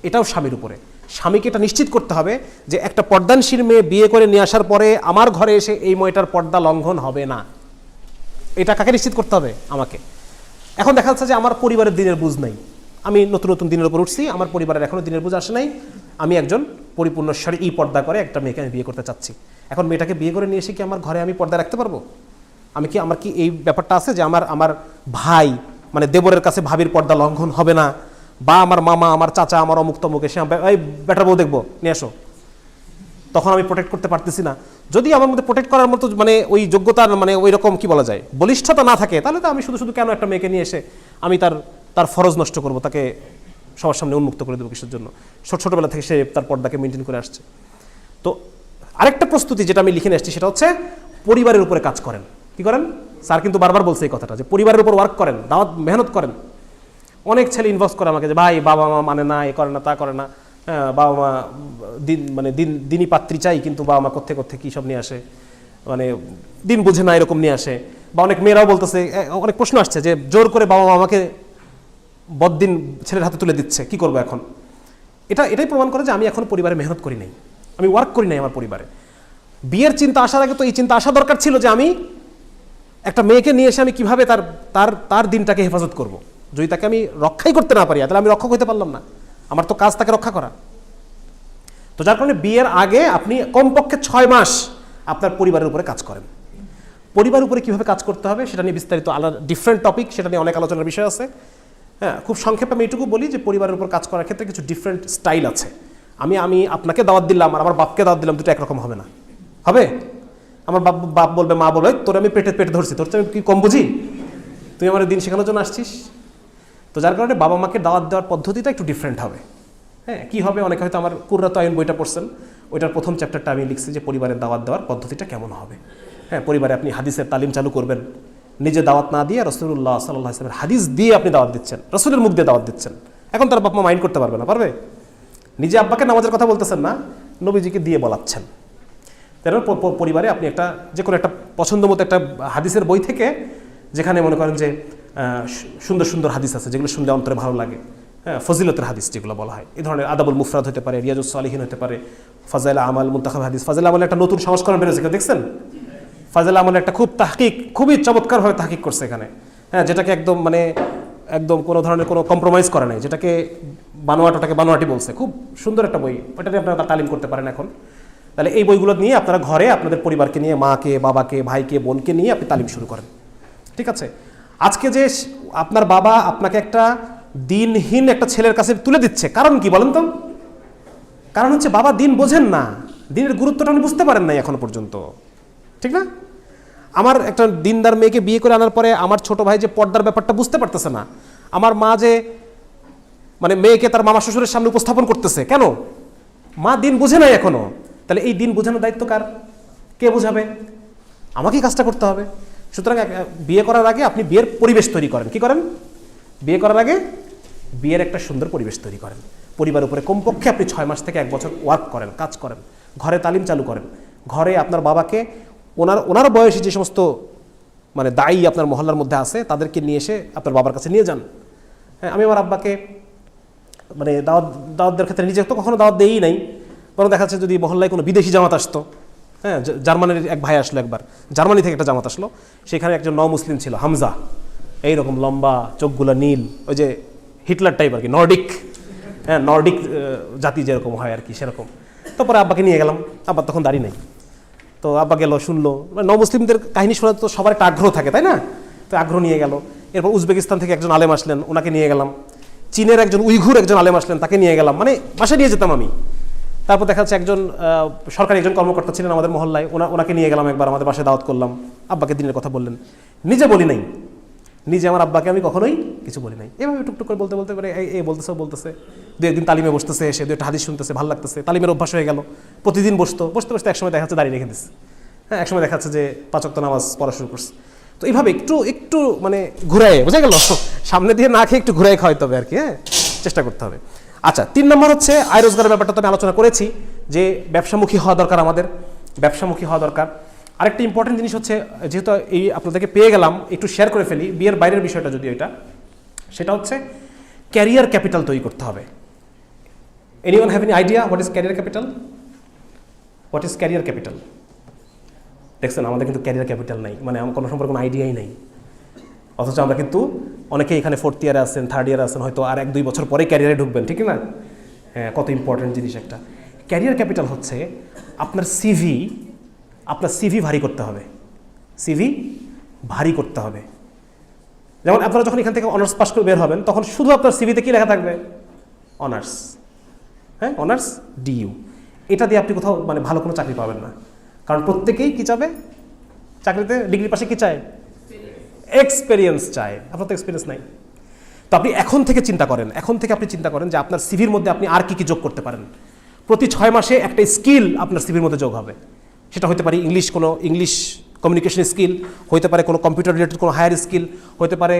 এটাও স্বামীর উপরে। স্বামীকে এটা নিশ্চিত করতে হবে যে একটা পর্দানশীল মেয়ে বিয়ে করে নিয়ে আসার পরে আমার ঘরে এসে এই মেয়েটার পর্দা লঙ্ঘন হবে না। এটা কাকে নিশ্চিত করতে হবে? আমাকে। এখন দেখা যাচ্ছে যে আমার পরিবারের দিনের বুঝ নাই, আমি নতুন নতুন দিনের উপর উঠছি, আমার পরিবারের এখনও দিনের বুঝ আসে নাই, আমি একজন পরিপূর্ণ শরঈ পর্দা করে একটা মেয়েকে আমি বিয়ে করতে চাচ্ছি। এখন মেয়েটাকে বিয়ে করে নিয়ে এসে কি আমার ঘরে আমি পর্দা রাখতে পারবো? আমার কি এই ব্যাপারটা আছে যে আমার ভাই মানে দেবরের কাছে ভাবির পর্দা লঙ্ঘন হবে না, বা আমার মামা, আমার চাচা, আমার অমুক তমুক এসে এই বেটার বউ দেখবো নিয়ে আসো, তখন আমি প্রোটেক্ট করতে পারতেছি না। যদি আমার মধ্যে প্রোটেক্ট করার মতো মানে ওই যোগ্যতার মানে ওই রকম কি বলা যায় বলিষ্ঠতা না থাকে, তাহলে তো আমি শুধু শুধু কেন একটা মেয়েকে নিয়ে এসে আমি তার ফরজ নষ্ট করব, তাকে সবার সামনে উন্মুক্ত করে দেবো কিসের জন্য? ছোটবেলা থেকে সে তার পর্দাকে মেনটেন করে আসছে। তো আরেকটা প্রস্তুতি যেটা আমি লিখে নিয়ে আসছি, সেটা হচ্ছে পরিবারের উপরে কাজ করেন। কি করেন? স্যার কিন্তু বারবার বলছে এই কথাটা, যে পরিবারের উপর ওয়ার্ক করেন, দাওয়াত মেহনত করেন। অনেক ছেলে ইনভেস্ট করে আমাকে যে ভাই বাবা মা মানে না, এ করে না, তা করে না, বাবা মা দিনই পাত্রী চাই, কিন্তু বাবা মা কোত্থেকে কী সব নিয়ে আসে, মানে দিন বুঝে না এরকম নিয়ে আসে। বা অনেক মেয়েরাও বলতেছে, অনেক প্রশ্ন আসছে যে জোর করে বাবা মা আমাকে বদ্দিন ছেলের হাতে তুলে দিচ্ছে, কি করবো এখন? এটাই প্রমাণ করে যে আমি এখন পরিবারে মেহনত করি নাই, আমি ওয়ার্ক করি নাই আমার পরিবারে। বিয়ের চিন্তা আসার আগে তো এই চিন্তা আসা দরকার ছিল যে আমি একটা মেয়েকে নিয়ে এসে আমি কীভাবে তার দিনটাকে হেফাজত করব। যদি তাকে আমি রক্ষাই করতে না পারি, তাহলে আমি রক্ষক হতে পারলাম না। আমার তো কাজ তাকে রক্ষা করা। তো যার কারণে বিয়ের আগে আপনি কমপক্ষে 6 মাস আপনার পরিবারের উপরে কাজ করেন। পরিবারের উপরে কীভাবে কাজ করতে হবে সেটা নিয়ে বিস্তারিত আলাদা ডিফারেন্ট টপিক, সেটা নিয়ে অনেক আলোচনার বিষয় আছে। হ্যাঁ, খুব সংক্ষেপে আমি এটুকু বলি যে পরিবারের উপর কাজ করার ক্ষেত্রে কিছু ডিফারেন্ট স্টাইল আছে। আমি আপনাকে দাওয়াত দিলাম আর আমার বাপকে দাওয়াত দিলাম, দুটো একরকম হবে না। হবে? আমার বাপ বলবে, মা বলবে তোর আমি পেটে ধরছি, তোর আমি কি কম বুঝি? তুই আমার দিন শেখানোর জন্য আসছিস। তো যার কারণে বাবা মাকে দাওয়াত দেওয়ার পদ্ধতিটা একটু ডিফারেন্ট হবে। হ্যাঁ, কী হবে? অনেকে হয়তো আমার কুররাতু আইন বইটা পড়ছেন, ওইটার প্রথম চ্যাপ্টারটা আমি লিখছি যে পরিবারের দাওয়াত দেওয়ার পদ্ধতিটা কেমন হবে। হ্যাঁ, পরিবারে আপনি হাদিসের তালিম চালু করবেন, নিজে দাওয়াত না দিয়ে রাসূলুল্লাহ সাল্লাল্লাহু আলাইহি ওয়াসাল্লামের হাদিস দিয়ে আপনি দাওয়াত দিচ্ছেন, রাসূলের মুখ দিয়ে দাওয়াত দিচ্ছেন। এখন তার বাপ মা মাইন্ড করতে পারবে না, পারবে? নিজে আব্বাকে নামাজের কথা বলতেছেন না, নবীজিকে দিয়ে বলাচ্ছেন। তাই পরিবারে আপনি যে কোনো একটা পছন্দ মতো একটা হাদিসের বই থেকে, যেখানে মনে করেন যে সুন্দর সুন্দর হাদিস আছে যেগুলো শুনলে অন্তরে ভালো লাগে, হ্যাঁ, ফজিলতের হাদিস যেগুলো বলা হয়, এই ধরনের আদাবুল মুফরাদ হতে পারে, রিয়াজুস সালিহিন হতে পারে, ফাজাইল আমাল, মুনতাখাব হাদিস। ফাজাইল আমাল একটা নতুন সংস্করণ বেরোছে, কেউ দেখছেন? ফাজাইল আমাল একটা খুবই চমৎকারভাবে তাহকিক করছে এখানে। হ্যাঁ, যেটাকে একদম কোনো ধরনের কোনো কম্প্রোমাইজ করে নাই, যেটাকে বানোয়াটাকে বানোয়াটি বলছে। খুব সুন্দর একটা বই, ওটা নিয়ে আপনারা তালিম করতে পারেন এখন। তাহলে এই বইগুলো নিয়ে আপনারা ঘরে আপনাদের পরিবারকে নিয়ে, মাকে, বাবাকে, ভাইকে, বোনকে নিয়ে আপনি তালিম শুরু করেন। ঠিক আছে? আজকে যে আপনার বাবা আপনাকে একটা দিনহীন একটা ছেলের কাছে তুলে দিচ্ছে, কারণ কি বলেন তো? কারণ হচ্ছে বাবা দিন বোঝেন না, দিনের গুরুত্বটা উনি বুঝতে পারেন নাই এখনো পর্যন্ত, ঠিক না? আমার একটা দিনদার মেয়েকে বিয়ে করে আনার পরে আমার ছোট ভাই যে পর্দার ব্যাপারটা বুঝতে পারতেছে না, আমার মা যে মানে মেয়েকে তার মামা শ্বশুরের সামনে উপস্থাপন করতেছে, কেন? মা দিন বোঝে নাই এখনো। তাহলে এই দিন বোঝানোর দায়িত্ব কার? কে বোঝাবে? আমাকেই কাজটা করতে হবে। সুতরাং বিয়ে করার আগে আপনি বিয়ের পরিবেশ তৈরি করেন। কি করেন? বিয়ে করার আগে বিয়ের একটা সুন্দর পরিবেশ তৈরি করেন। পরিবার উপরে কমপক্ষে আপনি 6 মাস থেকে 1 বছর ওয়ার্ক করেন, কাজ করেন, ঘরে তালিম চালু করেন। ঘরে আপনার বাবাকে ওনার বয়সী যে সমস্ত মানে দায়ী আপনার মহল্লার মধ্যে আছে তাদেরকে নিয়ে এসে আপনার বাবার কাছে নিয়ে যান। হ্যাঁ, আমি আমার আব্বাকে মানে দাওয়াত দেওয়ার ক্ষেত্রে নিজে তো কখনো দাওয়াত দেই নাই, বরং দেখা যাচ্ছে যদি মহল্লায় কোনো বিদেশি জামাত আসতো, হ্যাঁ, জার্মানির এক ভাই আসলো একবার, জার্মানি থেকে একটা জামাত আসলো, সেখানে একজন মুসলিম ছিল হামজা, এইরকম লম্বা, চোখগুলা নীল, ওই যে হিটলার টাইপ আর কি, নর্ডিক, হ্যাঁ, নর্ডিক জাতি যেরকম হয় আর কি সেরকম। তারপরে আব্বাকে নিয়ে গেলাম, আব্বার তখন দাড়ি নেই, তো আব্বা গেল, শুনলো, মানে মুসলিমদের কাহিনী শোনা তো সবার একটা আগ্রহ থাকে, তাই না? তো আগ্রহ নিয়ে গেল। এরপর উজবেকিস্তান থেকে একজন আলেম আসলেন, ওনাকে নিয়ে গেলাম। চীনের একজন উইঘুর একজন আলেম আসলেন, তাকে নিয়ে গেলাম, মানে বাসায় নিয়ে যেতাম আমি। তারপর দেখা যাচ্ছে একজন সরকারি একজন কর্মকর্তা ছিলেন আমাদের মহল্লায়, ওনাকে নিয়ে গেলাম একবার, আমাদের বাসায় দাওয়াত করলাম। আব্বাকে দিনের কথা বললেন, নিজে বলি নাই, নিজে আমার আব্বাকে আমি কখনোই কিছু বলি নাই। এভাবে টুকটুক করে বলতে বলতে পারে এই বলতেছে, দু একদিন তালিমে বসতেছে, এসে দু একটা হাদিস শুনতেছে, ভালো লাগতেছে, তালিমের অভ্যাস হয়ে গেল। প্রতিদিন বসতে বসতে একসময় দেখা যাচ্ছে দাঁড়িয়ে রেখে দিচ্ছে, হ্যাঁ, একসময় দেখা যাচ্ছে যে 5 ওয়াক্ত নামাজ পড়া শুরু করছে। তো এইভাবে একটু মানে ঘুরাই, বোঝা গেল, সামনে দিয়ে না খেয়ে একটু ঘুরাই খাওয়াইতে হবে আর কি, হ্যাঁ, চেষ্টা করতে হবে। আচ্ছা, 3 নম্বর হচ্ছে আয় রোজগারের ব্যাপারটা তো আমি আলোচনা করেছি যে ব্যবসামুখী হওয়া দরকার, আমাদের ব্যবসামুখী হওয়া দরকার। আরেকটা ইম্পর্টেন্ট জিনিস হচ্ছে, যেহেতু এই আপনাদেরকে পেয়ে গেলাম, একটু শেয়ার করে ফেলি বিয়ের বাইরের বিষয়টা যদি সেটা হচ্ছে ক্যারিয়ার ক্যাপিটাল তৈরি করতে হবে। Anyone have any idea what is career capital? What is career capital? দেখছেন, আমাদের কিন্তু ক্যারিয়ার ক্যাপিটাল নাই, মানে আমার কোনো সম্পর্কে কোনো আইডিয়াই নেই, অথচ আমরা কিন্তু অনেকেই এখানে 4th ইয়ারে আছেন, 3rd ইয়ারে আছেন, হয়তো আর 1-2 বছর পরে ক্যারিয়ারে ঢুকবেন, ঠিক না? হ্যাঁ, কত ইম্পর্টেন্ট জিনিস একটা ক্যারিয়ার ক্যাপিটাল হচ্ছে আপনার সিভি ভারী করতে হবে, সিভি ভারী করতে হবে। যেমন আপনারা যখন এখান থেকে অনার্স পাস করে বের হবেন, তখন শুধু আপনার সিভিতে কি লেখা থাকবে? অনার্স, হ্যাঁ, অনার্স ডিইউ। এটা দিয়ে আপনি কোথাও মানে ভালো কোনো চাকরি পাবেন না, কারণ প্রত্যেকেই কি চাবে চাকরিতে? ডিগ্রির পাশে কি চায়? এক্সপেরিয়েন্স চায়। আপনার তো এক্সপিরিয়েন্স নাই। তো আপনি এখন থেকে চিন্তা করেন যে আপনার সিভির মধ্যে আপনি আর কি যোগ করতে পারেন। প্রতি 6 মাসে একটা স্কিল আপনার সিভির মধ্যে যোগ হবে। সেটা হতে পারে ইংলিশ কমিউনিকেশন স্কিল, হতে পারে কোনো কম্পিউটার রিলেটেড কোনো হায়ার স্কিল, হতে পারে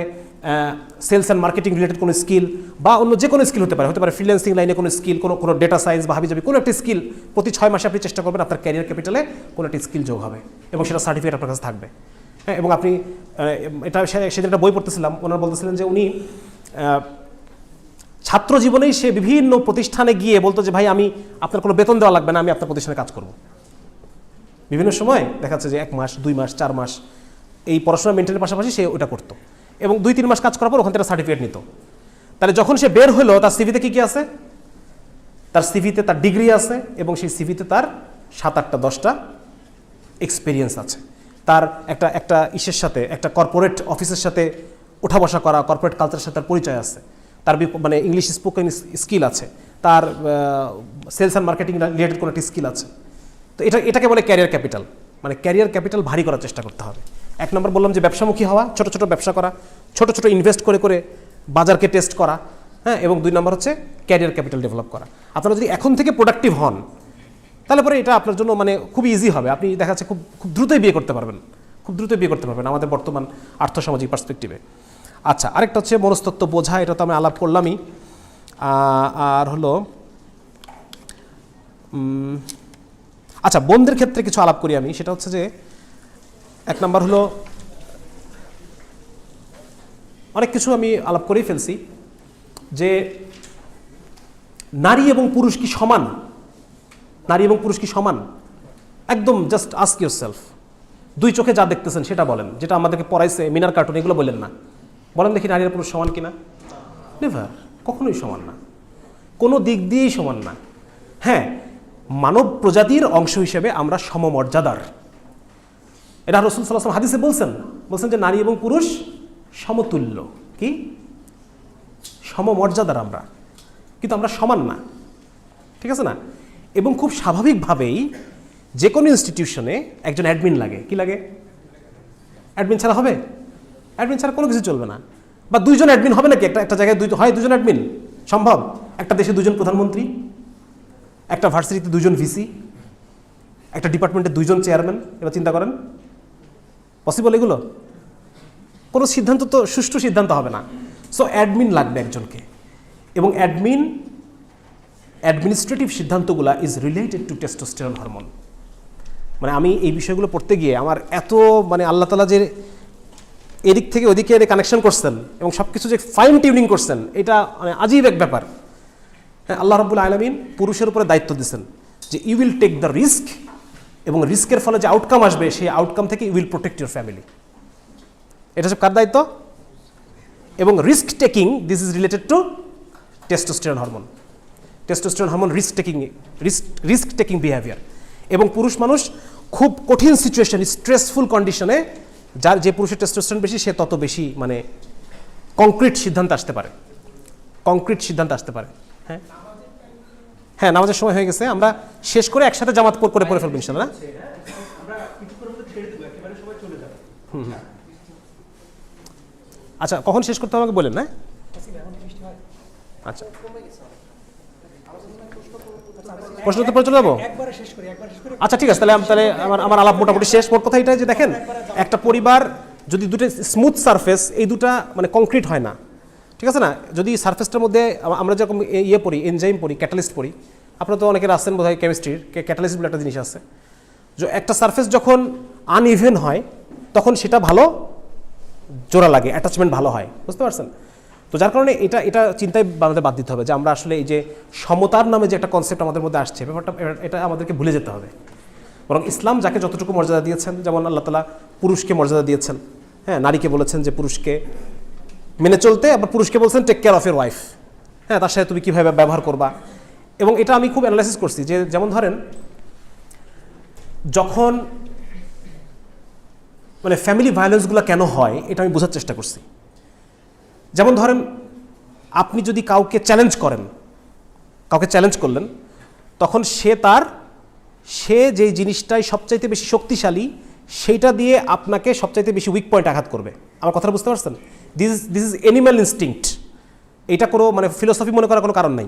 সেলস অ্যান্ড মার্কেটিং রিলেটেড কোনো স্কিল, বা অন্য যে কোনো স্কিল হতে পারে ফ্রিল্যান্সিং লাইনে কোনো স্কিল, কোনো ডেটা সায়েন্স বা হাবিজাবি কোনো একটা স্কিল। প্রতি 6 মাসে আপনি চেষ্টা করবেন আপনার ক্যারিয়ার ক্যাপিটালে কোনো একটা স্কিল যোগ হবে, এবং সেটা সার্টিফিকেট আপনার কাছে থাকবে। হ্যাঁ, এবং আপনি সেদিন একটা বই পড়তেছিলাম, ওনারা বলতেছিলেন যে উনি ছাত্র জীবনেই সে বিভিন্ন প্রতিষ্ঠানে গিয়ে বলতো যে ভাই, আমি আপনার কোনো বেতন দেওয়া লাগবে না, আমি আপনার প্রতিষ্ঠানে কাজ করব। বিভিন্ন সময় দেখা যাচ্ছে যে 1 মাস, 2 মাস, 4 মাস এই পড়াশোনা মেনটেনের পাশাপাশি সে ওটা করতো, এবং 2-3 মাস কাজ করার পর ওখান থেকে সার্টিফিকেট নিত। তাহলে যখন সে বের হলো, তার সিভিতে কি আছে? তার সিভিতে তার ডিগ্রি আছে, এবং সেই সিভিতে তার 7-8-10টা এক্সপিরিয়েন্স আছে। তার একটা ইসের সাথে, একটা কর্পোরেট অফিসের সাথে ওঠা বসা করা, কর্পোরেট কালচারের সাথে তার পরিচয় আছে, তার মানে ইংলিশ স্পোকেন স্কিল আছে, তার সেলস অ্যান্ড মার্কেটিং রিলেটেড কোনো একটা স্কিল আছে। তো এটাকে বলে ক্যারিয়ার ক্যাপিটাল। মানে ক্যারিয়ার ক্যাপিটাল ভারী করার চেষ্টা করতে হবে। 1 নম্বর বললাম যে ব্যবসামুখী হওয়া, ছোট ছোট ব্যবসা করা, ছোট ছোট ইনভেস্ট করে বাজারকে টেস্ট করা, হ্যাঁ, এবং 2 নম্বর হচ্ছে ক্যারিয়ার ক্যাপিটাল ডেভেলপ করা। আপনারা যদি এখন থেকে প্রোডাক্টিভ হন, তাহলে পরে এটা আপনার জন্য মানে খুব ইজি হবে। আপনি দেখা যাচ্ছে খুব দ্রুতই বিয়ে করতে পারবেন, আমাদের বর্তমান আর্থসামাজিক পার্সপেক্টিভে। আচ্ছা, আরেকটা হচ্ছে মনস্তত্ত্ব বোঝা, এটা তো আমি আলাপ করলামই। আর হলো আচ্ছা, বোনদের ক্ষেত্রে কিছু আলাপ করি আমি। সেটা হচ্ছে যে 1 নম্বর হলো, অনেক কিছু আমি আলাপ করেই ফেলছি, যে নারী এবং পুরুষ কি সমান? একদম জাস্ট আস্ক ইউরসেলফ। 2 চোখে যা দেখতেছেন সেটা বলেন, যেটা আমাদেরকে পড়াইছে মিনার কার্টুন, এগুলো বলেন না। বলেন দেখি, নারী আর পুরুষ সমান কিনা? নেভার, কখনোই সমান না, কোনো দিক দিয়েই সমান না। হ্যাঁ, মানব প্রজাতির অংশ হিসেবে আমরা সমমর্যাদার। এটা রাসূল সাল্লাল্লাহু আলাইহি ওয়াসাল্লাম হাদিসে বলছেন যে নারী এবং পুরুষ সমতুল্য। কি? সমমর্যাদার আমরা, কিন্তু আমরা সমান না, ঠিক আছে না? এবং খুব স্বাভাবিকভাবেই যে কোনো ইনস্টিটিউশনে একজন অ্যাডমিন লাগে। কি লাগে? অ্যাডমিন ছাড়া হবে? অ্যাডমিন ছাড়া কোনো কিছু চলবে না। বা দুইজন অ্যাডমিন হবে নাকি একটা জায়গায়? দুজন অ্যাডমিন সম্ভব? একটা দেশে দুজন প্রধানমন্ত্রী, একটা ভার্সিটিতে দুজন ভিসি, একটা ডিপার্টমেন্টে দুইজন চেয়ারম্যান। এবার চিন্তা করেন, পসিবল এগুলো? কোনো সিদ্ধান্ত তো সুষ্ঠু সিদ্ধান্ত হবে না। সো অ্যাডমিন লাগবে একজনকে, এবং অ্যাডমিনিস্ট্রেটিভ সিদ্ধান্তগুলো is related to testosterone hormone. মানে আমি এই বিষয়গুলো পড়তে গিয়ে আমার এত মানে আল্লাহ তাআলা যে এদিক থেকে ওদিকে কানেকশন করছেন এবং সব কিছু যে ফাইন টিউনিং করছেন, এটা মানে আজীব এক ব্যাপার। হ্যাঁ, আল্লাহ রাব্বুল আলামিন পুরুষের উপরে দায়িত্ব দিয়েছেন যে you will take the risk, এবং রিস্কের ফলে যে আউটকাম আসবে সেই আউটকাম থেকে you will protect your family. এটা হচ্ছে কার দায়িত্ব? এবং risk taking, this is related to testosterone hormone. Testosterone hormone risk taking behaviour. এবং পুরুষ মানুষ খুব কঠিন সিচুয়েশন, স্ট্রেসফুল কন্ডিশনে যে পুরুষের টেস্টোস্টেরন বেশি সে তত বেশি মানে কংক্রিট সিদ্ধান্ত আসতে পারে, হ্যাঁ হ্যাঁ, নামাজের সময় হয়ে গেছে, আমরা শেষ করে একসাথে জামাত করে ফেলবো ইনশাআল্লাহ। আচ্ছা, কখন শেষ করতে হবে আমাকে বলেন না? আচ্ছা, প্রশ্ন তো চলে যাবো। আচ্ছা ঠিক আছে, তাহলে আমার আলাপ মোটামুটি শেষ। মোট কথা এটা যে দেখেন, একটা পরিবার যদি দুটো স্মুথ সারফেস, এই দুটা মানে কংক্রিট হয় না, ঠিক আছে না? যদি সারফেসটার মধ্যে আমরা যেরকম পড়ি, এনজাইম পড়ি, ক্যাটালিস্ট পড়ি, আপনারা তো অনেকের আসছেন বোধ হয় কেমিস্ট্রির, ক্যাটালিস্ট বলে একটা জিনিস আছে, যে একটা সারফেস যখন আনইভেন হয় তখন সেটা ভালো জোড়া লাগে, অ্যাটাচমেন্ট ভালো হয়, বুঝতে পারছেন? তো যার কারণে এটা চিন্তায় আমাদের বাদ দিতে হবে যে আমরা আসলে এই যে সমতার নামে যে একটা কনসেপ্ট আমাদের মধ্যে আসছে, ব্যাপারটা এটা আমাদেরকে ভুলে যেতে হবে। বরং ইসলাম যাকে যতটুকু মর্যাদা দিয়েছেন, যেমন আল্লাহ তাআলা পুরুষকে মর্যাদা দিয়েছেন, হ্যাঁ, নারীকে বলেছেন যে পুরুষকে মেনে চলতে, আবার পুরুষকে বলছেন take care of your wife, হ্যাঁ, তার সাথে তুমি কীভাবে ব্যবহার করবা। এবং এটা আমি খুব অ্যানালাইসিস করছি যে যেমন ধরেন যখন মানে ফ্যামিলি ভায়োলেন্সগুলো কেন হয় এটা আমি বোঝার চেষ্টা করছি। যেমন ধরেন আপনি যদি কাউকে চ্যালেঞ্জ করলেন, তখন সে যে জিনিসটাই সবচাইতে বেশি শক্তিশালী সেইটা দিয়ে আপনাকে সবচাইতে বেশি উইক পয়েন্ট আঘাত করবে। আমার কথা বুঝতে পারছেন? This is animal instinct. এটা কোনো মানে ফিলোসফি মনে করার কোনো কারণ নাই।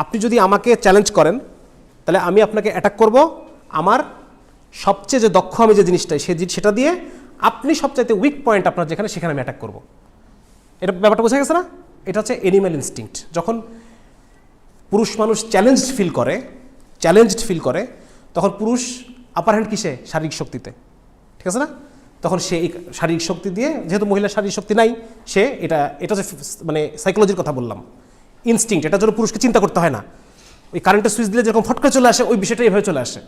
আপনি যদি আমাকে চ্যালেঞ্জ করেন তাহলে আমি আপনাকে অ্যাটাক করব আমার সবচেয়ে যে দক্ষ আমি যে জিনিসটাই সেটা দিয়ে, আপনি সবচাইতে উইক পয়েন্ট আপনার যেখানে সেখানে আমি অ্যাটাক করব। এটা ব্যাপারটা বোঝা গেছে না? এটা হচ্ছে অ্যানিম্যাল ইনস্টিংক্ট। যখন পুরুষ মানুষ চ্যালেঞ্জড ফিল করে তখন পুরুষ আপার হ্যান্ড কিসে? শারীরিক শক্তিতে, ঠিক আছে না? তখন সে এই শারীরিক শক্তি দিয়ে, যেহেতু মহিলার শারীরিক শক্তি নাই, সে এটা হচ্ছে মানে সাইকোলজির কথা বললাম, ইনস্টিংক্ট। এটার জন্য পুরুষকে চিন্তা করতে হয় না। ওই কারেন্টের সুইচ দিলে যেরকম ফট করে চলে আসে, ওই বিষয়টা এইভাবে চলে আসে।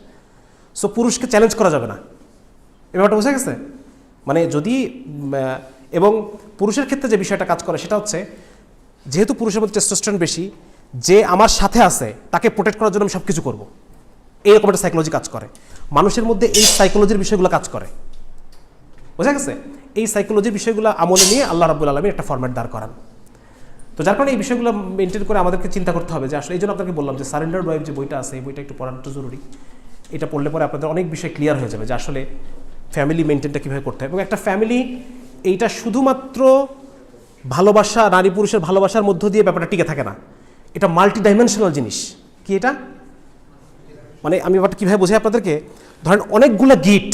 সো পুরুষকে চ্যালেঞ্জ করা যাবে না, এই ব্যাপারটা বোঝা গেছে? মানে যদি এবং পুরুষের ক্ষেত্রে যে বিষয়টা কাজ করে সেটা হচ্ছে, যেহেতু পুরুষের মধ্যে টেস্টোস্টেরন বেশি, যে আমার সাথে আছে তাকে প্রোটেক্ট করার জন্য আমি সব কিছু করবো, এইরকম একটা সাইকোলজি কাজ করে মানুষের মধ্যে। এই সাইকোলজির বিষয়গুলো কাজ করে, বোঝা গেছে? এই সাইকোলজির বিষয়গুলো আমলে নিয়ে আল্লাহ রাব্বুল আলামিন একটা ফরম্যাট দাঁড় করান। তো যার কারণে এই বিষয়গুলো মেনটেন করে আমাদেরকে চিন্তা করতে হবে যে আসলে এই জন্য আপনাকে বললাম যে সারেন্ডার ওয়াইফ যে বইটা আছে, এই বইটা একটু পড়াটা জরুরি। এটা পড়লে পরে আপনাদের অনেক বিষয় ক্লিয়ার হয়ে যাবে যে আসলে ফ্যামিলি মেনটেনটা কীভাবে করতে হবে। এবং একটা ফ্যামিলি এইটা শুধুমাত্র ভালোবাসা, নারী পুরুষের ভালোবাসার মধ্য দিয়ে ব্যাপারটা টিকে থাকে না, এটা মাল্টি ডাইমেনশনাল জিনিস। কি এটা? মানে আমি ব্যাপারটা কীভাবে বোঝাই আপনাদেরকে, ধরেন অনেকগুলো গিট,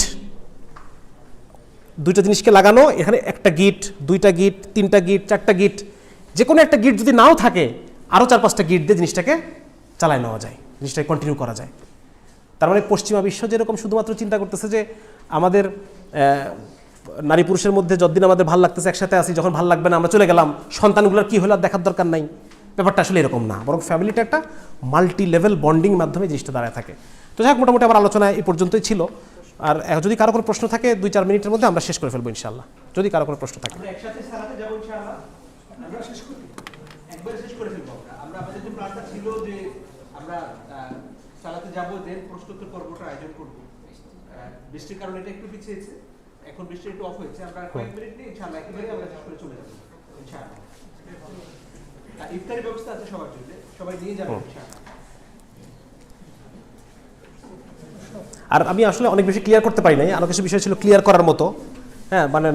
দুইটা জিনিসকে লাগানো, এখানে একটা গিট, দুইটা গিট, তিনটা গিট, চারটা গিট, যে কোনো একটা গিট যদি নাও থাকে আরও 4-5টা গিট দিয়ে জিনিসটাকে চালায় নেওয়া যায়, জিনিসটাকে কন্টিনিউ করা যায়। তার মানে পশ্চিমা বিশ্ব যেরকম শুধুমাত্র চিন্তা করতেছে যে আমাদের নারী পুরুষের মধ্যে যতদিন আমাদের ভালো লাগতেছে একসাথে আসি, যখন ভালো লাগবে না আমরা চলে গেলাম, সন্তানগুলোর কী হলো আর দেখার দরকার নাই, ব্যাপারটা আসলে এরকম না। বরং ফ্যামিলিটা একটা মাল্টি লেভেল বন্ডিং মাধ্যমে জিনিসটা দাঁড়ায় থাকে। তো যাই হোক, মোটামুটি আমার আলোচনা এই পর্যন্তই ছিল। আর যদি কারো কোনো প্রশ্ন থাকে 2-4 মিনিটের মধ্যে আমরা শেষ করে ফেলবো ইনশাআল্লাহ, যদি কারো কোনো প্রশ্ন থাকে। একসাথে সালাতে যাব ইনশাআল্লাহ, আমরা শেষ করি, একবারে শেষ করে ফেলবো। আমরা আমাদের যে প্ল্যানটা ছিল যে আমরা সালাতে যাব, দেন প্রশ্নোত্তর পর্বটা আয়োজন করব। বৃষ্টির কারণে এটা একটু পিছিয়েছে, এখন বৃষ্টি একটু অফ হয়েছে, আমরা কয়েক মিনিট নিয়ে ইনশাআল্লাহ একেবারে আমরা শেষ করে চলে যাব ইনশাআল্লাহ। ইফতারি ব্যবস্থা আছে সবার জন্য, সবাই নিয়ে যাবেন ইনশাআল্লাহ। আর আমি আসলে অনেক বেশি ক্লিয়ার করতে পারি নাই, আরও কিছু বিষয় ছিল ক্লিয়ার করার মতো। হ্যাঁ, মানে